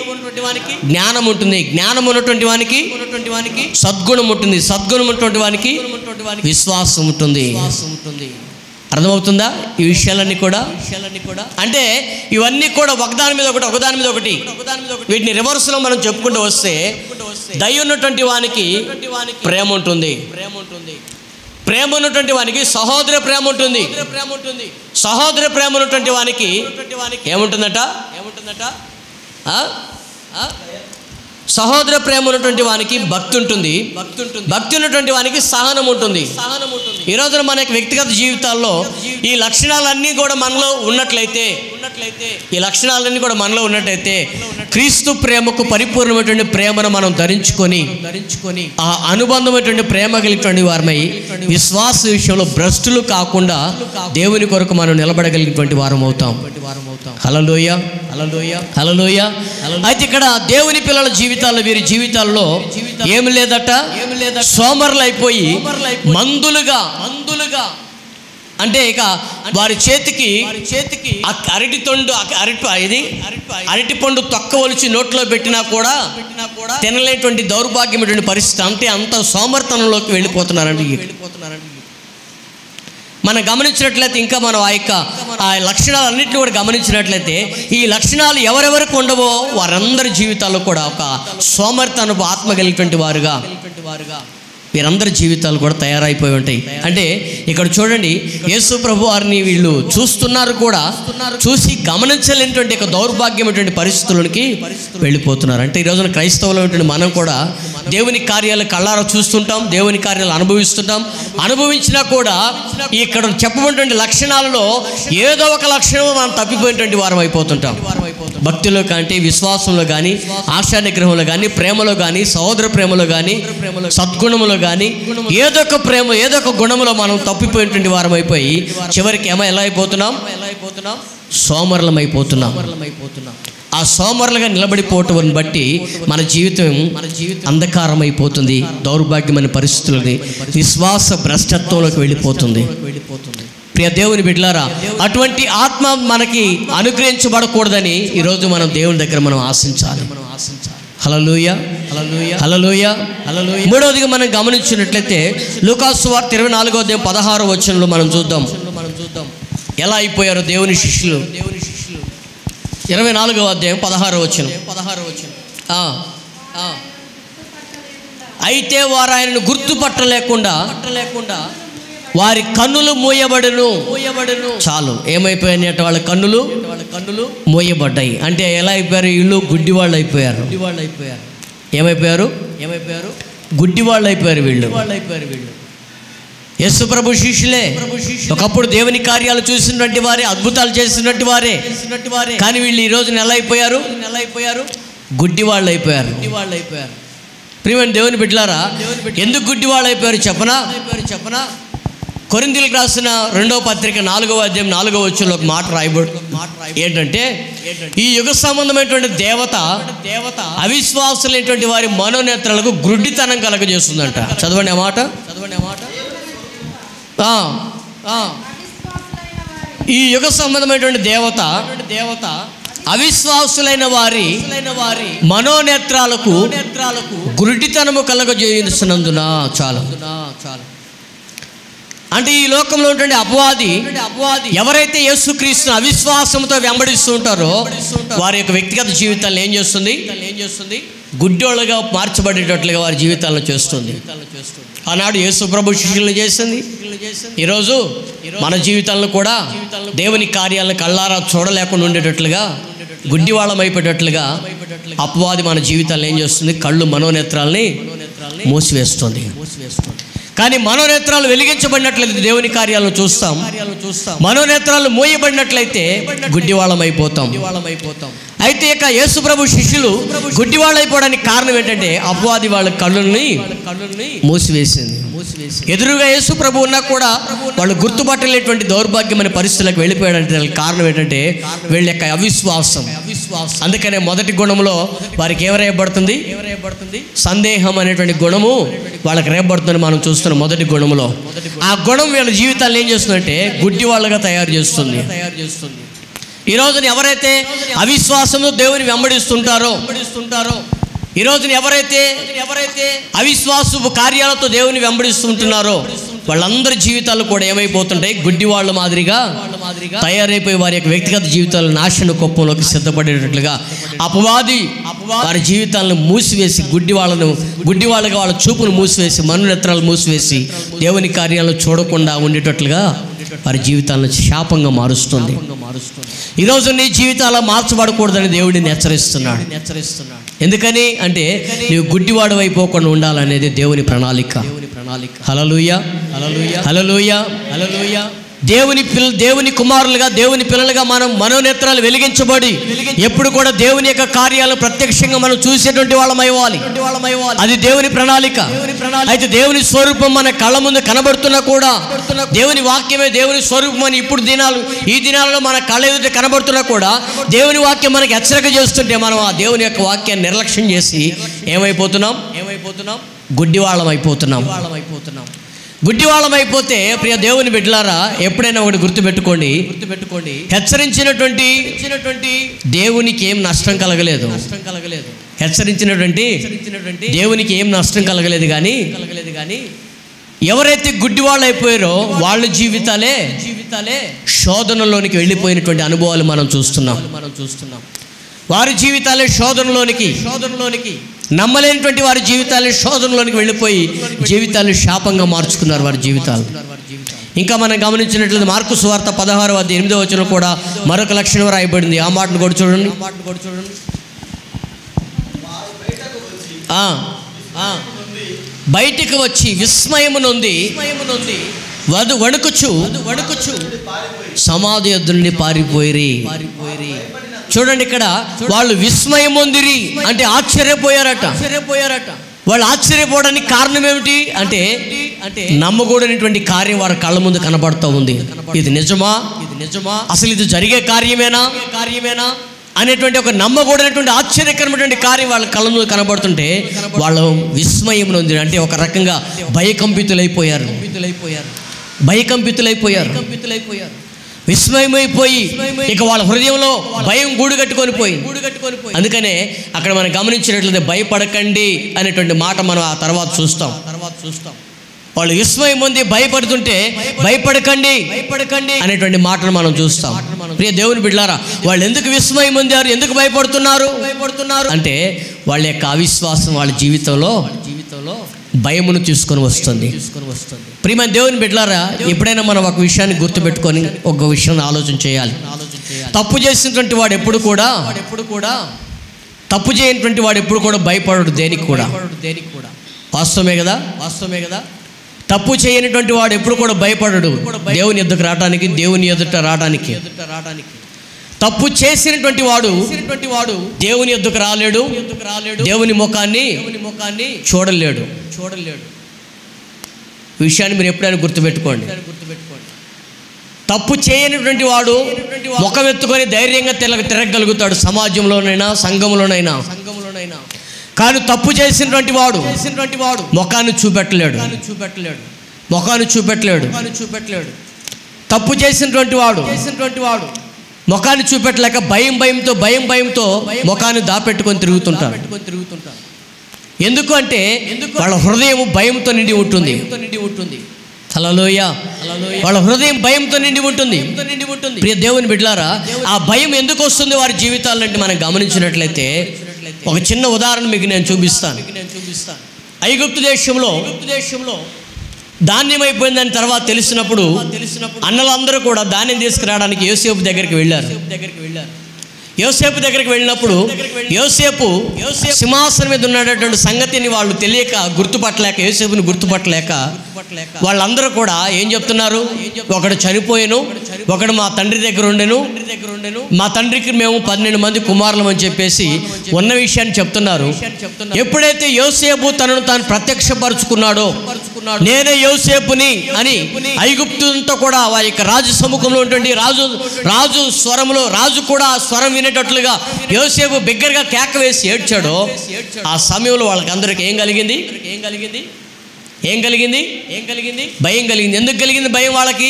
S1: జ్ఞానం ఉంటుంది. జ్ఞానం ఉన్నటువంటి వానికి సద్గుణం ఉంటుంది. సద్గుణం ఉన్నటువంటి వానికి విశ్వాసం ఉంటుంది. అర్థమవుతుందా? ఈ విషయాలన్నీ కూడా అంటే ఇవన్నీ కూడా ఒకదాని మీద ఒకటి వీటిని రివర్స్లో మనం చెప్పుకుంటూ వస్తే దయ ఉన్నటువంటి వానికి ప్రేమ ఉంటుంది. ప్రేమ ఉన్నటువంటి వానికి సహోదర ప్రేమ ఉంటుంది. సహోదర ప్రేమ ఉన్నటువంటి వానికి ఏముంటుందట? సహోదర ప్రేమ ఉన్నటువంటి వానికి భక్తి ఉంటుంది. భక్తి ఉన్నటువంటి వానికి సహనం ఉంటుంది. ఈ రోజున మన వ్యక్తిగత జీవితాల్లో ఈ లక్షణాలన్నీ కూడా మనలో ఉన్నట్లయితే ఈ లక్షణాలన్నీ కూడా మనలో ఉన్నట్టయితే క్రీస్తు ప్రేమకు పరిపూర్ణమైనటువంటి ప్రేమను మనం ధరించుకొని ఆ అనుబంధమైనటువంటి ప్రేమ కలిగినటువంటి వారమై విశ్వాస విషయంలో భ్రష్టులు కాకుండా దేవుని కొరకు మనం నిలబడగలిగినటువంటి వారం అవుతాం. హల్లెలూయ, హల్లెలూయ, హల్లెలూయ. అయితే ఇక్కడ దేవుని పిల్లల జీవితాల్లో, వీరి జీవితాల్లో ఏమి లేదట, సోమరులు అయిపోయి మందులుగా అంటే ఇక వారి చేతికి అరటి పండు తొక్క ఒలిచి నోట్లో పెట్టినా కూడా తినలేటువంటి దౌర్భాగ్యమైనటువంటి పరిస్థితి. అంటే అంత సోమర్తనంలోకి వెళ్ళిపోతున్నారండి. మనం గమనించినట్లయితే ఇంకా మనం ఆ లక్షణాలన్నింటినీ కూడా గమనించినట్లయితే ఈ లక్షణాలు ఎవరెవరికి ఉండవో వారందరి జీవితాల్లో కూడా ఒక సోమర్తనపు ఆత్మ కలిగినటువంటి వారుగా వీరందరి జీవితాలు కూడా తయారైపోయి ఉంటాయి. అంటే ఇక్కడ చూడండి, యేసు ప్రభు వారిని వీళ్ళు చూస్తున్నారు కూడా, చూసి గమనించలేనటువంటి ఒక దౌర్భాగ్యమైనటువంటి పరిస్థితులకి వెళ్ళిపోతున్నారు. అంటే ఈ రోజున క్రైస్తవులైనటువంటి మనం కూడా దేవుని కార్యాలు కళ్ళారా చూస్తుంటాం, దేవుని కార్యాలు అనుభవిస్తుంటాం. అనుభవించినా కూడా ఇక్కడ చెప్పబడినటువంటి లక్షణాలలో ఏదో ఒక లక్షణం మనం తప్పిపోయినటువంటి వారం అయిపోతుంటాం. భక్తిలో కానీ, విశ్వాసంలో కానీ, ఆశా నిగ్రహంలో కానీ, ప్రేమలో కానీ, సహోదర ప్రేమలో కానీ, సద్గుణములో కానీ, ఏదో ఒక గుణములో మనం తప్పిపోయినటువంటి వారం అయిపోయి చివరికి ఎలా అయిపోతున్నాం? సోమరులం అయిపోతున్నాం. ఆ సోమరులుగా నిలబడిపోవటం బట్టి మన జీవితం అంధకారం అయిపోతుంది, దౌర్భాగ్యమైన పరిస్థితులని, విశ్వాస భ్రష్టత్వంలోకి వెళ్ళిపోతుంది. ప్రియ దేవుని బిడ్డలారా, అటువంటి ఆత్మ మనకి అనుగ్రహించబడకూడదని ఈరోజు మనం దేవుని దగ్గర మనం ఆశించాలి. హల్లెలూయ, హల్లెలూయ, హల్లెలూయ, హల్లెలూయ. మూడవదిగా మనం గమనించినట్లయితే లూకాసు సువార్త 24:16 వచనంలో మనం చూద్దాం ఎలా అయిపోయారో దేవుని శిష్యులు. 24:16 వచనం. అయితే వారు ఆయనను గుర్తుపట్టలేకుండా వారి కన్నులు మూయబడును. చాలు, ఏమైపోయాయి అంటే వాళ్ళ కన్నులు మూయబడ్డాయి. అంటే ఎలా అయిపోయారు? వీళ్ళు గుడ్డి వాళ్ళు అయిపోయారు. ఏమైపోయారు? గుడ్డి వాళ్ళు అయిపోయారు వీళ్ళు. యేసు ప్రభు శిష్యులే, ఒకప్పుడు దేవుని కార్యాలు చూసినటువంటి వారే, అద్భుతాలు చేసినట్టు వారే. కానీ వీళ్ళు ఈ రోజున ఎలా అయిపోయారు? గుడ్డి వాళ్ళు అయిపోయారు. ప్రియమైన దేవుని బిడ్డలారా, ఎందుకు గుడ్డి వాళ్ళు అయిపోయారు చెప్పనా? కొరింథీయులకు రాసిన 2వ పత్రిక 4వ అధ్యాయం 4వ వచనంలో ఒక మాట రాయబడు. ఏంటంటే, ఈ యుగ సంబంధమైనటువంటి దేవత అవిశ్వాసులైనటువంటి వారి మనోనేత్రాలకు గుడ్డితనం కలగజేస్తుందంట. చదవండి ఆ మాట. ఈ యుగ సంబంధమైనటువంటి దేవత అవిశ్వాసులైన వారి మనోనేత్రాలకు గుడ్డితనము కలగజేస్తున్నందున చాలు. అంటే ఈ లోకంలో ఉన్నటువంటి అపవాది ఎవరైతే యేసుక్రీస్తును అవిశ్వాసంతో వెంబడిస్తూ ఉంటారో వారి యొక్క వ్యక్తిగత జీవితాలను ఏం చేస్తుంది? గుడ్డోళ్ళగా మార్చబడేటట్లుగా వారి జీవితాలను చేస్తుంది. ఆనాడు యేసు ప్రభు శిష్యులను చేసింది. ఈరోజు మన జీవితాలను కూడా దేవుని కార్యాలను కళ్ళారా చూడలేకుండా ఉండేటట్లుగా, గుడ్డివాళ్ళం అయిపోయేటట్లుగా అపవాది మన జీవితాలను ఏం చేస్తుంది? కళ్ళు, మనోనేత్రాలని మూసివేస్తుంది. కానీ మనోనేత్రాలు వెలిగించబడినట్లయితే దేవుని కార్యాలను చూస్తాం. మనోనేత్రాలు మూయబడినట్లయితే గుడ్డివాళ్ళం అయిపోతాం. అయితే ఇక యేసు ప్రభు శిష్యులు గుడ్డివాళ్ళు అయిపోవడానికి కారణం ఏంటంటే అపవాది వాళ్ళ కళ్ళని మూసివేసింది. ఎదురుగా యేసు ప్రభు ఉన్నా కూడా వాళ్ళు గుర్తుపట్టలేటువంటి దౌర్భాగ్యమైన పరిస్థితులకు వెళ్ళిపోయాడంటే కారణం ఏంటంటే వీళ్ళ యొక్క అవిశ్వాసం. అందుకనే మొదటి గుణంలో వారికి ఏం రేయబడుతుంది? సందేహం అనేటువంటి గుణము వాళ్ళకి రేపబడుతుందని మనం చూస్తున్నాం. మొదటి గుణంలో ఆ గుణం వీళ్ళ జీవితాలు ఏం చేస్తుందంటే గుడ్డి వాళ్ళగా తయారు చేస్తుంది. ఈ రోజున ఎవరైతే అవిశ్వాసంలో దేవుని వెంబడిస్తుంటారో, ఈ రోజున ఎవరైతే అవిశ్వాసపు కార్యాలతో దేవుని వెంబడిస్తుంటున్నారో వాళ్ళందరి జీవితాలు కూడా ఏమైపోతుంటాయి? గుడ్డి వాళ్ళ మాదిరిగా తయారైపోయి వారి యొక్క వ్యక్తిగత జీవితాలు నాశన కుప్పంలోకి సిద్ధపడేటట్లుగా అపవాది వారి జీవితాలను మూసివేసి గుడ్డి వాళ్ళగా వాళ్ళ చూపును మూసివేసి, మనోనేత్రాలు మూసివేసి దేవుని కార్యాలను చూడకుండా ఉండేటట్లుగా వారి జీవితాలను శాపంగా మారుస్తుంది. ఈరోజు నీ జీవితాలు మార్చబడకూడదని దేవుడిని హెచ్చరిస్తున్నాడు. ఎందుకని అంటే నీవు గుడ్డివాడు అయిపోకుండా ఉండాలనేది దేవుని ప్రణాళిక. హల్లెలూయా, హల్లెలూయా, హల్లెలూయా, హల్లెలూయా. దేవుని కుమారులుగా, దేవుని పిల్లలుగా మనం మనోనేత్రాలు వెలిగించబడి ఎప్పుడు కూడా దేవుని యొక్క కార్యాలు ప్రత్యక్షంగా మనం చూసేటువంటి వాళ్ళమయ్యాలి. అది దేవుని ప్రణాళిక. అయితే దేవుని స్వరూపం మన కళ్ళ ముందు కనబడుతున్నా కూడా, దేవుని వాక్యమే దేవుని స్వరూపం అని ఈ దినాలలో మన కళ్ళ ఎదుట కనబడుతున్నా కూడా, దేవుని వాక్యం మనకి హెచ్చరిక చేస్తుంటే మనం ఆ దేవుని యొక్క వాక్యాన్ని నిర్లక్ష్యం చేసి ఏమైపోతున్నాం? గుడ్డివాళ్ళం అయిపోతున్నాం. గుడ్డివాళ్ళం అయిపోతే ప్రియ దేవుని బిడ్డలారా, ఎప్పుడైనా ఒకటి గుర్తుపెట్టుకోండి, హెచ్చరించినటువంటి దేవునికి ఏం నష్టం కలగలేదు. హెచ్చరించినటువంటి దేవునికి ఏం నష్టం కలగలేదు. కానీ ఎవరైతే గుడ్డివాళ్ళు అయిపోయారో వాళ్ళ జీవితాలే శోధనలోనికి వెళ్ళిపోయినటువంటి అనుభవాలు మనం చూస్తున్నాం. వారి జీవితాలే శోధనలోనికి నమ్మలేనటువంటి వారి జీవితాలే శోధనలోనికి వెళ్ళిపోయి జీవితాలు శాపంగా మార్చుకున్నారు వారి జీవితాలు. ఇంకా మనం గమనించినట్లయితే మార్కు సువార్త 16:8 కూడా మరొక లక్షణం రాయబడింది. ఆ మాటను కూడా చూడండి. బయటికి వచ్చి విస్మయము నొంది వణుకుచు సమాధి యొద్ద నుండి పారిపోయిరి. చూడండి, ఇక్కడ వాళ్ళు విస్మయం పొందిరి అంటే ఆశ్చర్యపోయారట. వాళ్ళు ఆశ్చర్యపోవడానికి కారణం ఏమిటి అంటే నమ్మకూడనటువంటి కార్యం వారి కళ్ళ ముందు కనబడుతూ ఉంది. ఇది నిజమా, అసలు ఇది జరిగే కార్యమేనా అనేటువంటి ఒక నమ్మకూడనటువంటి ఆశ్చర్యకరమైనటువంటి కార్యం వాళ్ళ కళ్ళ ముందు కనబడుతుంటే వాళ్ళు విస్మయం నొందిరి అంటే ఒక రకంగా భయకంపితులైపోయారు. విస్మయమైపోయి ఇక వాళ్ళ హృదయంలో భయం గూడు కట్టుకొని పోయి. అందుకనే అక్కడ మనం గమనించినట్లయితే భయపడకండి అనేటువంటి మాట మనం ఆ తర్వాత చూస్తాం. వాళ్ళు విస్మయం పొంది భయపడుతుంటే భయపడకండి అనేటువంటి మాటను మనం చూస్తాం. ప్రియ దేవుని బిడ్డలారా, వాళ్ళు ఎందుకు విస్మయం పొందారు, ఎందుకు భయపడుతున్నారు అంటే వాళ్ళ యొక్క అవిశ్వాసం వాళ్ళ జీవితంలో భయమును తీసుకొని వస్తుంది. ప్రియమైన దేవుని బిడ్డలారా, ఎప్పుడైనా మనం ఒక విషయాన్ని గుర్తుపెట్టుకొని ఒక విషయాన్ని ఆలోచన చేయాలి. తప్పు చేసినటువంటి వాడు ఎప్పుడు కూడా తప్పు చేయనటువంటి వాడు ఎప్పుడు కూడా భయపడడు దేనికి కూడా. వాస్తవమే కదా. తప్పు చేయనటువంటి వాడు ఎప్పుడు కూడా భయపడడు దేవుని ఎదుట రావడానికి, దేవుని ఎదుట రావడానికి. తప్పు చేసినటువంటి వాడు దేవుని ఎద్దుకు రాలేడు, దేవుని ముఖాన్ని చూడలేడు. విషయాన్ని మీరు ఎప్పుడైనా గుర్తుపెట్టుకోండి. తప్పు చేయనటువంటి వాడు ముఖం ఎత్తుకొని ధైర్యంగా తిరగగలుగుతాడు సమాజంలోనైనా సంఘంలోనైనా. కానీ తప్పు చేసినటువంటి వాడు ముఖాన్ని చూపెట్టలేడు. తప్పు చేసినటువంటి వాడు ముఖాన్ని చూపెట్టలేక భయంతో ముఖాన్ని దాపెట్టుకొని తిరుగుతుంటారు. ఎందుకు అంటే వాళ్ళ హృదయం భయంతో నిండి ఉంటుంది. హల్లెలూయా. వాళ్ళ హృదయం భయంతో నిండి ఉంటుంది. ప్రియ దేవుని బిడ్డలారా, ఆ భయం ఎందుకు వస్తుంది వారి జీవితాల్లో అంటే మనం గమనించినట్లయితే ఒక చిన్న ఉదాహరణ మీకు నేను చూపిస్తాను. ఐగుప్తు దేశంలో ధాన్యం అయిపోయిందని తర్వాత తెలిసినప్పుడు అన్నలందరూ కూడా ధాన్యం తీసుకురావడానికి యోసేపు దగ్గరికి వెళ్ళారు. యోసేపు దగ్గరికి వెళ్ళినప్పుడు యోసేపు సింహాసనం మీద ఉన్నటువంటి సంగతిని వాళ్ళు తెలియక యోసేపుని గుర్తుపట్టలేక వాళ్ళందరూ కూడా ఏం చెప్తున్నారు, ఒకడు చనిపోయాను, ఒకడు మా తండ్రి దగ్గర ఉండెను, మా తండ్రికి మేము 12 మంది కుమారులం అని చెప్పేసి ఉన్న విషయాన్ని చెప్తున్నారు. ఎప్పుడైతే యోసేపు తనను తాను ప్రత్యక్షపరుచుకున్నాడో నేనే యోసేపుని అని ఐగుప్తుతో కూడా వారి యొక్క రాజు సముఖంలో ఉన్నటువంటి రాజు స్వరంలో రాజు కూడా స్వరం వినేటట్లుగా యోసేపు బిగ్గరగా కేక వేసి ఏడ్చాడో ఆ సమయంలో వాళ్ళకందరికీ ఏం కలిగింది? భయం కలిగింది. ఎందుకు కలిగింది భయం వాళ్ళకి?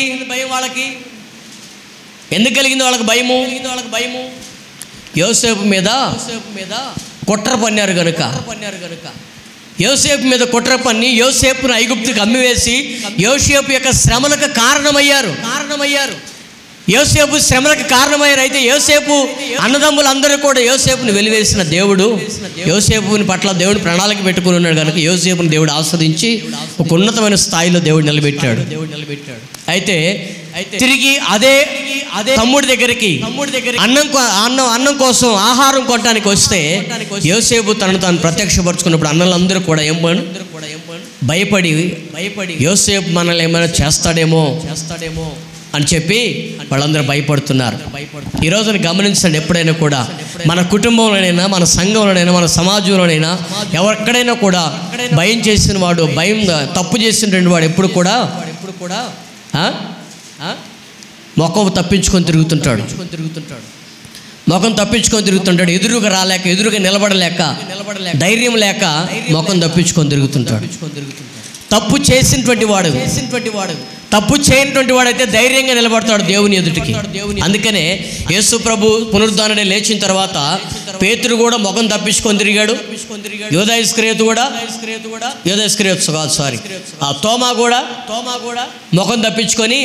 S1: ఎందుకు కలిగింది వాళ్ళకి భయము? యోసేపు మీద కుట్ర పన్నారు కనుక. యోసేపు మీద కుట్ర పన్ని యోసేపును ఐగుప్తుకు అమ్మివేసి యోసేపు యొక్క శ్రమలకు కారణమయ్యారు. యోసేపు శ్రమలకు కారణమయ్యారు. అయితే యోసేపు అన్నదమ్ములందరూ కూడా యోసేపుని వెలివేసిన దేవుడు యోసేపుని పట్ల దేవుడు ప్రణాళిక పెట్టుకుని ఉన్నాడు కనుక యోసేపుని దేవుడు ఆస్వాదించి ఒక ఉన్నతమైన స్థాయిలో దేవుడు నిలబెట్టాడు. అయితే తిరిగి అదే తమ్ముడి దగ్గరికి అన్నం కోసం ఆహారం కొనడానికి వస్తే యోసేపు తనను తాను ప్రత్యక్షపరుచుకున్నప్పుడు అన్నలందరూ కూడా భయపడి యోసేపు మనల్ని ఏమైనా చేస్తాడేమో అని చెప్పి వాళ్ళందరూ భయపడుతున్నారు. ఈ రోజున గమనించండి, ఎప్పుడైనా కూడా మన కుటుంబంలోనైనా, మన సంఘంలోనైనా, మన సమాజంలోనైనా ఎవరిక్కడైనా కూడా భయం చేసిన వాడు, భయం తప్పు చేసినటువంటి వాడు ఎప్పుడు కూడా ముఖం తప్పించుకొని తిరుగుతుంటాడు. ముఖం తప్పించుకొని తిరుగుతుంటాడు. ఎదురుగా రాలేక, ఎదురుగా నిలబడలేక, ధైర్యం లేక ముఖం తప్పించుకొని తిరుగుతుంటాడు. తప్పు చేసినటువంటి వాడు, తప్పు చేయనటువంటి వాడైతే ధైర్యంగా నిలబడతాడు దేవుని ఎదుటికి. అందుకనే యేసు ప్రభు పునరుద్ధానుడే లేచిన తర్వాత పేతురు కూడా ముఖం తప్పించుకొని తిరిగాడు. యోధా ఇస్కరియోతు ఆ తోమా కూడా ముఖం తప్పించుకొని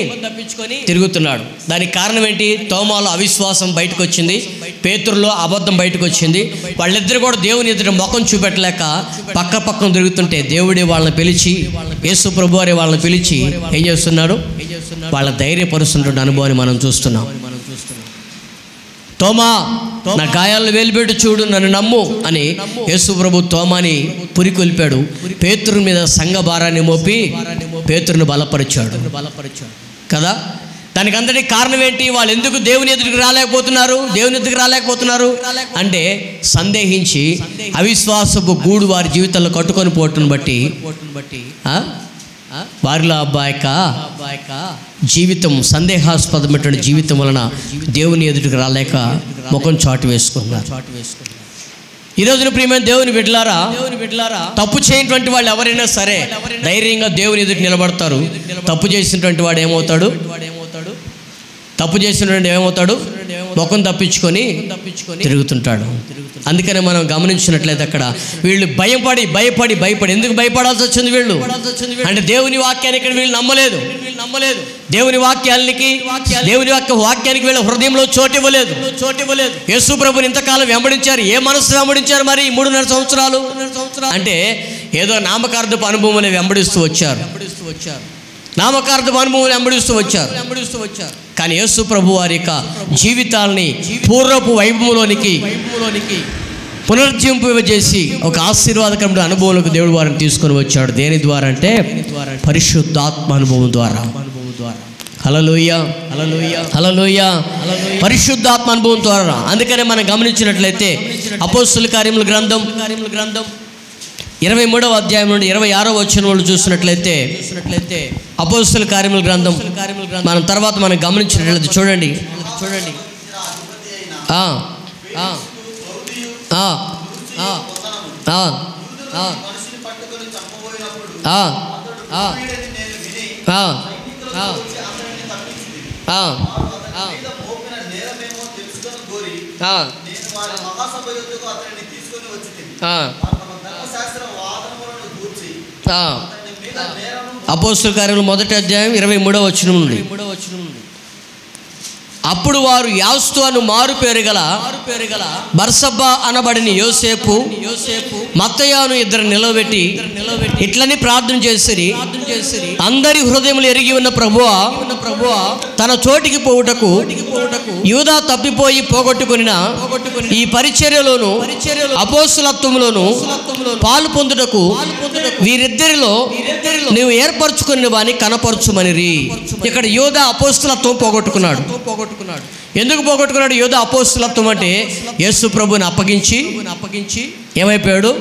S1: తిరుగుతున్నాడు. దానికి కారణం ఏంటి? తోమాలో అవిశ్వాసం బయటకు వచ్చింది, పేతురులో అబద్ధం బయటకు వచ్చింది. వాళ్ళిద్దరు కూడా దేవుని ఎదుట ముఖం చూపెట్టలేక పక్కన తిరుగుతుంటే దేవుడే వాళ్ళని పిలిచి, యేసు ప్రభు వారి వాళ్ళని పిలిచి ఏం చేస్తున్నాడు? వాళ్ళ ధైర్యపరుస్తున్న అనుభవాన్ని మనం చూస్తున్నాం. తోమా, నా గాయాలను వేలుపెట్టి చూడు, నన్ను నమ్ము అని యేసు ప్రభు తోమాని పురికొల్పాడు. పేతురు మీద సంఘ భారాన్ని మోపి పేతురుని బలపరిచాడు కదా. దానికి అందరికీ కారణం ఏంటి? వాళ్ళు ఎందుకు దేవుని ఎదుటికి రాలేకపోతున్నారు అంటే సందేహించి అవిశ్వాసపు గూడు వారి జీవితంలో కట్టుకొని పోవటం బట్టి వారిలో అబ్బాయిక జీవితం, సందేహాస్పదమైనటువంటి జీవితం వలన దేవుని ఎదుటికి రాలేక ముఖం చాటు వేసుకున్నారు. ఈ రోజున ప్రియమైన దేవుని బిడ్డలారా, తప్పు చేయనటువంటి వాళ్ళు ఎవరైనా సరే ధైర్యంగా దేవుని ఎదుటి నిలబడతారు. తప్పు చేసినటువంటి వాడు ఏమవుతాడు? ముఖం తప్పించుకొని తిరుగుతుంటాడు. అందుకనే మనం గమనించినట్లయితే అక్కడ వీళ్ళు భయపడి ఎందుకు భయపడాల్సి వచ్చింది వీళ్ళు అంటే దేవుని వాక్యాన్ని ఇక్కడ వీళ్ళు నమ్మలేదు. దేవుని వాక్యానికి వీళ్ళ హృదయంలో చోటు ఇవ్వలేదు. యేసు ప్రభుని ఇంతకాలం వెంబడించారు. ఏ మనసు వెంబడించారు మరి 3.5 సంవత్సరాలు? అంటే ఏదో నామకార్థపు అనుభవం వెంబడిస్తూ వచ్చారు. కానీ యేసు ప్రభు వారి యొక్క జీవితాల్ని పూర్వపు వైభవంలోనికి పునర్జింపజేసి ఒక ఆశీర్వాదకరమైన అనుభవంలోకి దేవుడు వారిని తీసుకొని వచ్చాడు. దేని ద్వారా అంటే పరిశుద్ధాత్మ అనుభవం ద్వారా. హల్లెలూయా. పరిశుద్ధాత్మ అనుభవం ద్వారా. అందుకనే మనం గమనించినట్లయితే అపోస్తలుల కార్యముల గ్రంథం 23వ అధ్యాయం నుండి 26వ వచనం చూసినట్లయితే అపోస్తలుల కార్యముల గ్రంథం మనం తర్వాత మనం గమనించినట్లయితే చూడండి. అపోస్తలుల కార్యములు 1వ అధ్యాయం 23వ వచనం నుండి అప్పుడు వారు యాస్తు అను మారు పేరు గల బర్సబ్బా అనబడిన యోసేపు మత్తయాను ఇద్దరు నిలబెట్టి ఇట్లని ప్రార్థన చేసిరి, అందరి హృదయములు ఎరిగి ఉన్న ప్రభువా తన చోటికి పోవుటకు యూదా తప్పిపోయి పోగొట్టుకున్న ఈ పరిచర్యలోను అపోస్తలత్వములోను పాలు పొందుటకు వీరిద్దరిలో నీవు ఏర్పరచుకున్న వాని కనపరచుమనిరి. ఇక్కడ యూదా అపోస్తలత్వం పోగొట్టుకున్నాడు. ఎందుకు పోగొట్టుకున్నాడు? యూదా అపోస్తలత్వం అంటే యేసు ప్రభుని అప్పగించి ఏమైపోయాడు?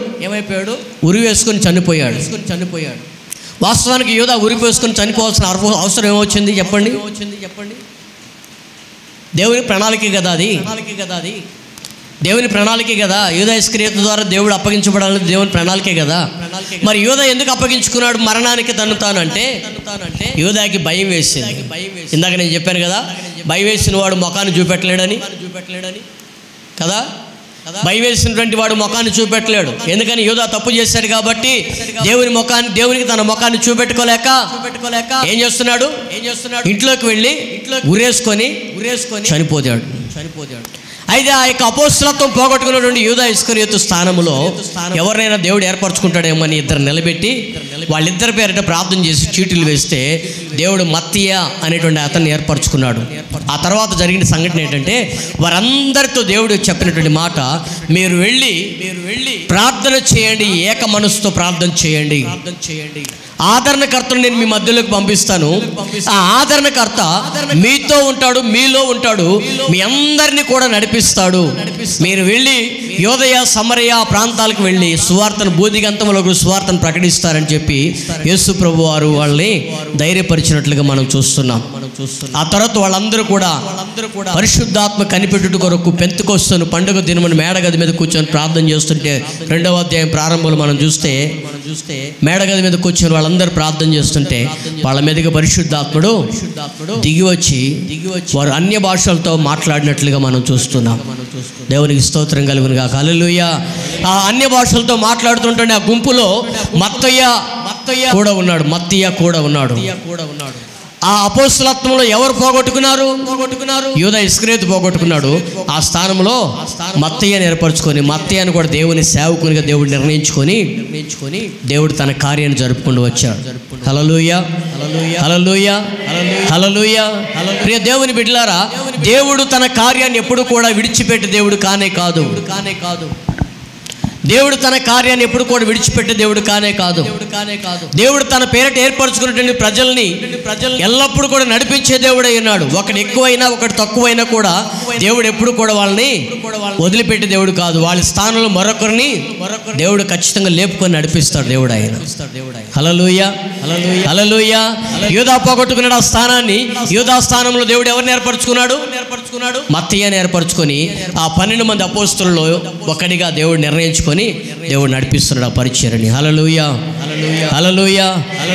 S1: ఉరి వేసుకొని చనిపోయాడు. వాస్తవానికి యూదా ఉరి వేసుకొని చనిపోవాల్సిన అవసరం ఏమొచ్చింది చెప్పండి? దేవుని ప్రణాళిక కదా అది. దేవుని ప్రణాళికే కదా. యూదా ఇస్కరియోతు ద్వారా దేవుడు అప్పగించబడాలని దేవుని ప్రణాళికే కదా. మరి యూదా ఎందుకు అప్పగించుకున్నాడు మరణానికి తను తానంటే? యూదాకి భయం వేసింది. ఇందాక నేను చెప్పాను కదా, భయం వేసిన వాడు ముఖాన్ని చూపెట్టలేడని కదా. భయం వేసినటువంటి వాడు ముఖాన్ని చూపెట్టలేడు. ఎందుకని? యూదా తప్పు చేశాడు కాబట్టి దేవునికి తన ముఖాన్ని చూపెట్టుకోలేక ఏం చేస్తున్నాడు? ఇంట్లోకి వెళ్ళి ఉరేసుకొని చనిపోతాడు. అయితే ఆ యొక్క అపోస్తలత్వం పోగొట్టుకున్నటువంటి యూదా ఇస్కరియోతు స్థానంలో ఎవరినైనా దేవుడు ఏర్పరచుకుంటాడేమో అని ఇద్దరు నిలబెట్టి వాళ్ళిద్దరి పేరిట ప్రార్థన చేసి చీటీలు వేస్తే దేవుడు మత్తయ్య అనేటువంటి అతన్ని ఏర్పరచుకున్నాడు. ఆ తర్వాత జరిగిన సంఘటన ఏంటంటే వారందరితో దేవుడు చెప్పినటువంటి మాట, మీరు వెళ్ళి ప్రార్థన చేయండి, ఏక మనసుతో ప్రార్థన చేయండి. ఆదరణకర్తను నేను మీ మధ్యలోకి పంపిస్తాను. ఆ ఆదరణకర్త మీతో ఉంటాడు, మీలో ఉంటాడు, మీ అందరినీ కూడా నడిపిస్తాడు. మీరు వెళ్ళి యోదయ సమరయ ప్రాంతాలకు వెళ్ళి సువార్తను బూదిగంతములకు సువార్తను ప్రకటిస్తారని చెప్పి యేసు ప్రభు వారు వాళ్ళని ధైర్యపరిచినట్లుగా మనం చూస్తున్నాం. ఆ తర్వాత వాళ్ళందరూ కూడా పరిశుద్ధాత్మ కనిపెట్టుట కొరకు పెంతెకొస్తేను పండుగ దినమున మేడగది మీద కూర్చొని ప్రార్థన చేస్తుంటే 2వ అధ్యాయం ప్రారంభంలో మనం చూస్తే మేడగది మీద కూర్చొని వాళ్ళందరూ ప్రార్థన చేస్తుంటే వాళ్ళ మీదకి పరిశుద్ధాత్ముడు దిగి వచ్చి వారు అన్య భాషలతో మాట్లాడినట్లుగా మనం చూస్తున్నాం. దేవునికి స్తోత్రం కలుగును గాక. హల్లెలూయా. ఆ అన్య భాషలతో మాట్లాడుతుంటే ఆ గుంపులో మత్తయ్య కూడా ఉన్నాడు. ఆ అపోస్తలత్వంలో ఎవరు పోగొట్టుకున్నారు? యూదా ఇస్కరియోతు పోగొట్టుకున్నాడు. ఆ స్థానంలో మత్తయ్యను ఏర్పరచుకొని మత్తయ్యను కూడా దేవుని సేవకునిగా దేవుడు నిర్ణయించుకొని దేవుడు తన కార్యాన్ని జరుపుకుంటూ వచ్చాడు. హల్లెలూయా, హల్లెలూయా, హల్లెలూయా. ప్రియ దేవుని బిడ్డలారా, దేవుడు తన కార్యాన్ని ఎప్పుడు కూడా విడిచిపెట్టే దేవుడు కానే కాదు. దేవుడు తన కార్యాన్ని ఎప్పుడు కూడా విడిచిపెట్టే దేవుడు కానే కాదు. దేవుడు తన పేరిట ఏర్పరచుకున్నటువంటి ప్రజల్ని ఎల్లప్పుడూ కూడా నడిపించే దేవుడై ఉన్నాడు. ఒకటి ఎక్కువైనా ఒకటి తక్కువైనా కూడా దేవుడు ఎప్పుడు కూడా వాళ్ళని వదిలిపెట్టే దేవుడు కాదు. వాళ్ళ స్థానంలో మరొకరిని దేవుడు ఖచ్చితంగా లేపుకొని నడిపిస్తాడు దేవుడు ఆయన. హల్లెలూయా, హల్లెలూయా. యూదా పోగొట్టుకున్నాడు ఆ స్థానాన్ని. యూదా స్థానంలో దేవుడు ఎవరిని ఏర్పరచుకున్నాడు? మత్తయ్యని ఏర్పరచుకొని ఆ 12 మంది అపోస్తలుల్లో ఒకడిగా దేవుడు నిర్ణయించుకొని దేవుడు నడిపిస్తున్నాడు ఆ పరిచర్యని. హల్లెలూయా, హల్లెలూయా.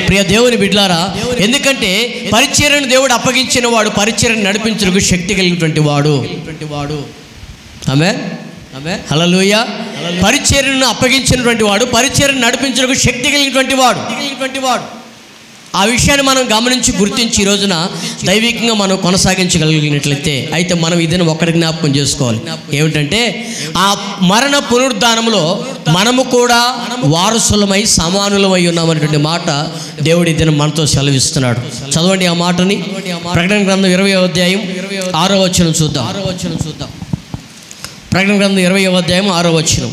S1: ప్రియ దేవుని బిడ్డలారా, ఎందుకంటే పరిచర్యను దేవుడు అప్పగించిన వాడు పరిచర్యను నడిపించడానికి శక్తి కలిగినటువంటి వాడు. ఆమేన్, హల్లెలూయా. పరిచర్యను అప్పగించినటువంటి వాడు పరిచర్యను నడిపించడానికి శక్తి కలిగినటువంటి వాడు. ఆ విషయాన్ని మనం గమనించి గుర్తించి ఈ రోజున దైవికంగా మనం కొనసాగించగలిగినట్లయితే అయితే మనం ఇదని ఒక్కటి జ్ఞాపకం చేసుకోవాలి. ఏమిటంటే ఆ మరణ పునరుద్ధానంలో మనము కూడా వారసులమై సమానులమై ఉన్నామనేటువంటి మాట దేవుడి ఇదని మనతో సెలవిస్తున్నాడు. చదవండి ఆ మాటని. ప్రకటన గ్రంథం 20వ అధ్యాయం 6వ వచనం చూద్దాం. ప్రకటన గ్రంథం 20వ అధ్యాయం 6వ వచనం.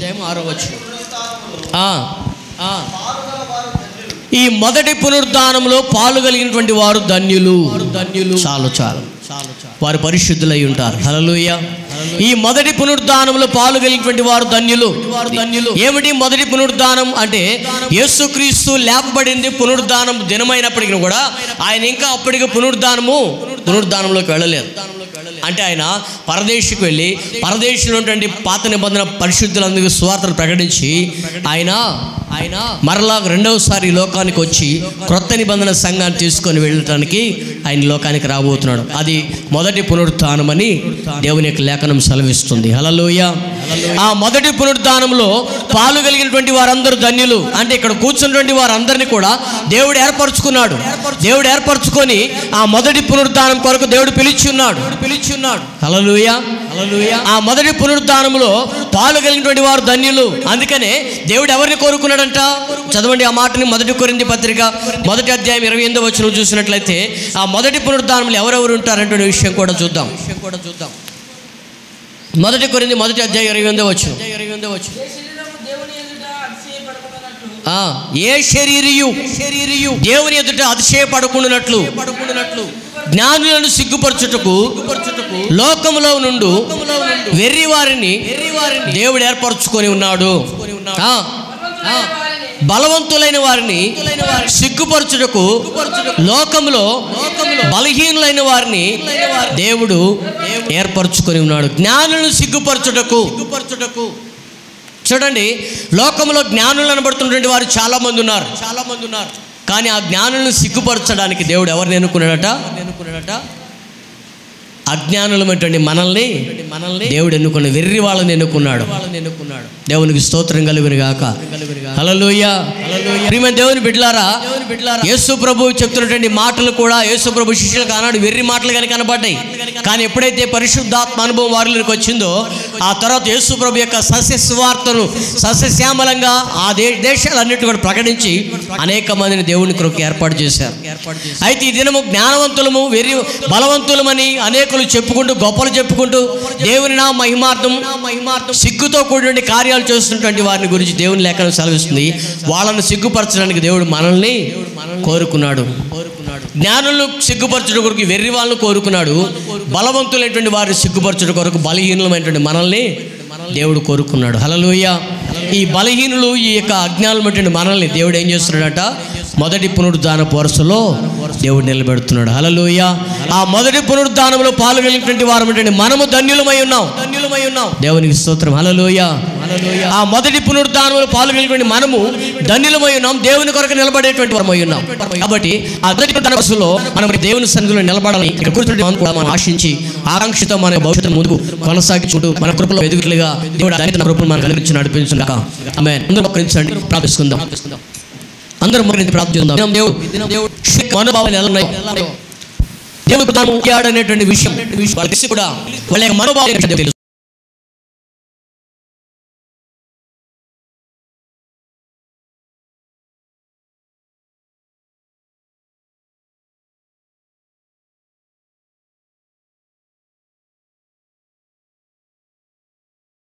S1: ఈ మొదటి పునరుద్ధానంలో పాలు కలిగినటువంటి వారు ధన్యులు. చాలు వారు పరిశుద్ధులై ఉంటారు. హల్లెలూయా. ఈ మొదటి పునరుద్ధానంలో పాలు కలిగినటువంటి వారు ధన్యులు. ఏమిటి మొదటి పునరుద్ధానం అంటే? యేసుక్రీస్తు లేపబడింది పునరుద్ధానం దినమైనప్పటికీ కూడా ఆయన ఇంకా అప్పటికి పునరుద్ధానంలోకి వెళ్ళలేదు. అంటే ఆయన పరదేశికి వెళ్ళి పరదేశంలో ఉన్నటువంటి పాత నిబంధన పరిశుద్ధులందరికీ సువార్తను ప్రకటించి ఆయన మరలా రెండవసారి లోకానికి వచ్చి క్రొత్త నిబంధన సంఘాన్ని తీసుకొని వెళ్ళటానికి ఆయన లోకానికి రాబోతున్నాడు. అది మొదటి పునరుద్ధానం అని దేవుని యొక్క లేఖనం సెలవిస్తుంది. హల్లెలూయా. ఆ మొదటి పునరుద్ధానంలో పాలు కలిగినటువంటి వారందరూ ధన్యులు. అంటే ఇక్కడ కూర్చున్నటువంటి వారందరినీ కూడా దేవుడు ఏర్పరచుకున్నాడు. దేవుడు ఏర్పరచుకొని ఆ మొదటి పునరుద్ధానం కొరకు దేవుడు పిలిచి ఉన్నాడు. హల్లెలూయా, హల్లెలూయా. ఆ మొదటి పునరుద్ధానంలో పాలు కలిగినటువంటి వారు ధన్యులు. అందుకనే దేవుడు ఎవరిని కోరుకున్నాడంట? చదవండి ఆ మాటని. 1 కొరింథీ పత్రిక 1వ అధ్యాయం 28వ వచనం చూసినట్లయితే ఆ మొదటి పునరుద్ధానంలో ఎవరెవరు ఉంటారంటే విషయం కూడా చూద్దాం. 1 కొరింథీ 1వ అధ్యాయం 28వ వచనం. ఏ శరీరియు దేవుని ఎదుట అతిశయపడకుండానట్లు జ్ఞానులను సిగ్గుపరచుటకు లోకములో నుండు వెర్రి వారిని దేవుడు ఏర్పరచుకొని ఉన్నాడు. బలవంతులైన వారిని సిగ్గుపరచుటకు లోకములో బలహీనులైన వారిని దేవుడు ఏర్పరచుకొని ఉన్నాడు. జ్ఞానులను సిగ్గుపరచుటకు. చూడండి, లోకంలో జ్ఞానులు అనబడుతున్నటువంటి వారు చాలా మంది ఉన్నారు. కానీ ఆ జ్ఞానులను సిగ్గుపరచడానికి దేవుడు ఎవరిని ఎన్నుకున్నాడట? అజ్ఞానులమైనటువంటి మనల్ని దేవుడు ఎన్నుకున్న వెర్రి వాళ్ళని ఎన్నుకున్నాడు. దేవునికి స్తోత్రం కలుగును గాక. హల్లెలూయా. ప్రియమైన దేవుని బిడ్డలారా, యేసు ప్రభు చెప్తున్నటువంటి మాటలు కూడా యేసు ప్రభు శిష్యులకు ఆనాడు వెర్రి మాటలు కానీ కనబడ్డాయి. కానీ ఎప్పుడైతే పరిశుద్ధాత్మ అనుభవం వారిలోకి వచ్చిందో ఆ తర్వాత యేసు ప్రభు యొక్క సస్య సువార్తను సస్యశ్యామలంగా ఆ దేశాలన్నిటి కూడా ప్రకటించి అనేక మందిని దేవుని కొరకు ఏర్పాటు చేశారు. అయితే ఈ దినము జ్ఞానవంతులము బలవంతులమని అనేకులు చెప్పుకుంటూ గొప్పలు చెప్పుకుంటూ దేవుని నా మహిమార్థం సిగ్గుతో కూడిన కార్యాలు చేస్తున్నటువంటి వారిని గురించి దేవుని లేఖనం సెలవిస్తుంది. వాళ్ళను సిగ్గుపరచడానికి దేవుడు మనల్ని కోరుకున్నాడు. జ్ఞానులను సిగ్గుపరచడం కొరకు వెర్రి వాళ్ళను కోరుకున్నాడు. బలవంతులైనటువంటి వారిని సిగ్గుపరచడం కొరకు బలహీనమైనటువంటి మనల్ని దేవుడు కోరుకున్నాడు. హల్లెలూయా. ఈ బలహీనులు ఈ యొక్క అజ్ఞానులైనటువంటి మనల్ని దేవుడు ఏం చేస్తున్నాడట? మొదటి పునరుద్ధానపు వరుసలో దేవుడు నిలబెడుతున్నాడు. హల్లెలూయా. ఆ మొదటి పునరుద్ధానంలో పాల్గొనేటువంటి వారమైనటువంటి మనము ధన్యులమై ఉన్నాం. దేవునికి స్తోత్రం. హల్లెలూయా. ఆ మొదటి పునరుద్ధానంలో పాల్గొనేటువంటి మనము ధన్యులమై ఉన్నాం. దేవుని కొరకు నిలబడేటువంటి వారమై ఉన్నాం. కాబట్టి ఆ మొదటి పునరుద్ధాన వరుసలో మనం దేవుని సన్నిధిలో నిలబడాలని ఇక్కడ కూర్చుని మనం ఆశించి ఆకాంక్షతో మన భవిష్యత్తు ముందుకు కొనసాగించుకుంటూ మన కృపలో ఎదుగులుగా దేవుడు ఆయన కృపను మనకు కలిగించి నడిపించుగాక. ఆమేన్. అందరూ మోకరించండి, ప్రార్థించుకుందాం. అందరూ మోకరించి ప్రార్థించుకుందాం. దేవుడు మనోభావాలు ఎలా ఉన్నాయో, దేవుడు తాను అనేటువంటి విషయం వాళ్ళకి కూడా వాళ్ళ మనోభావాలు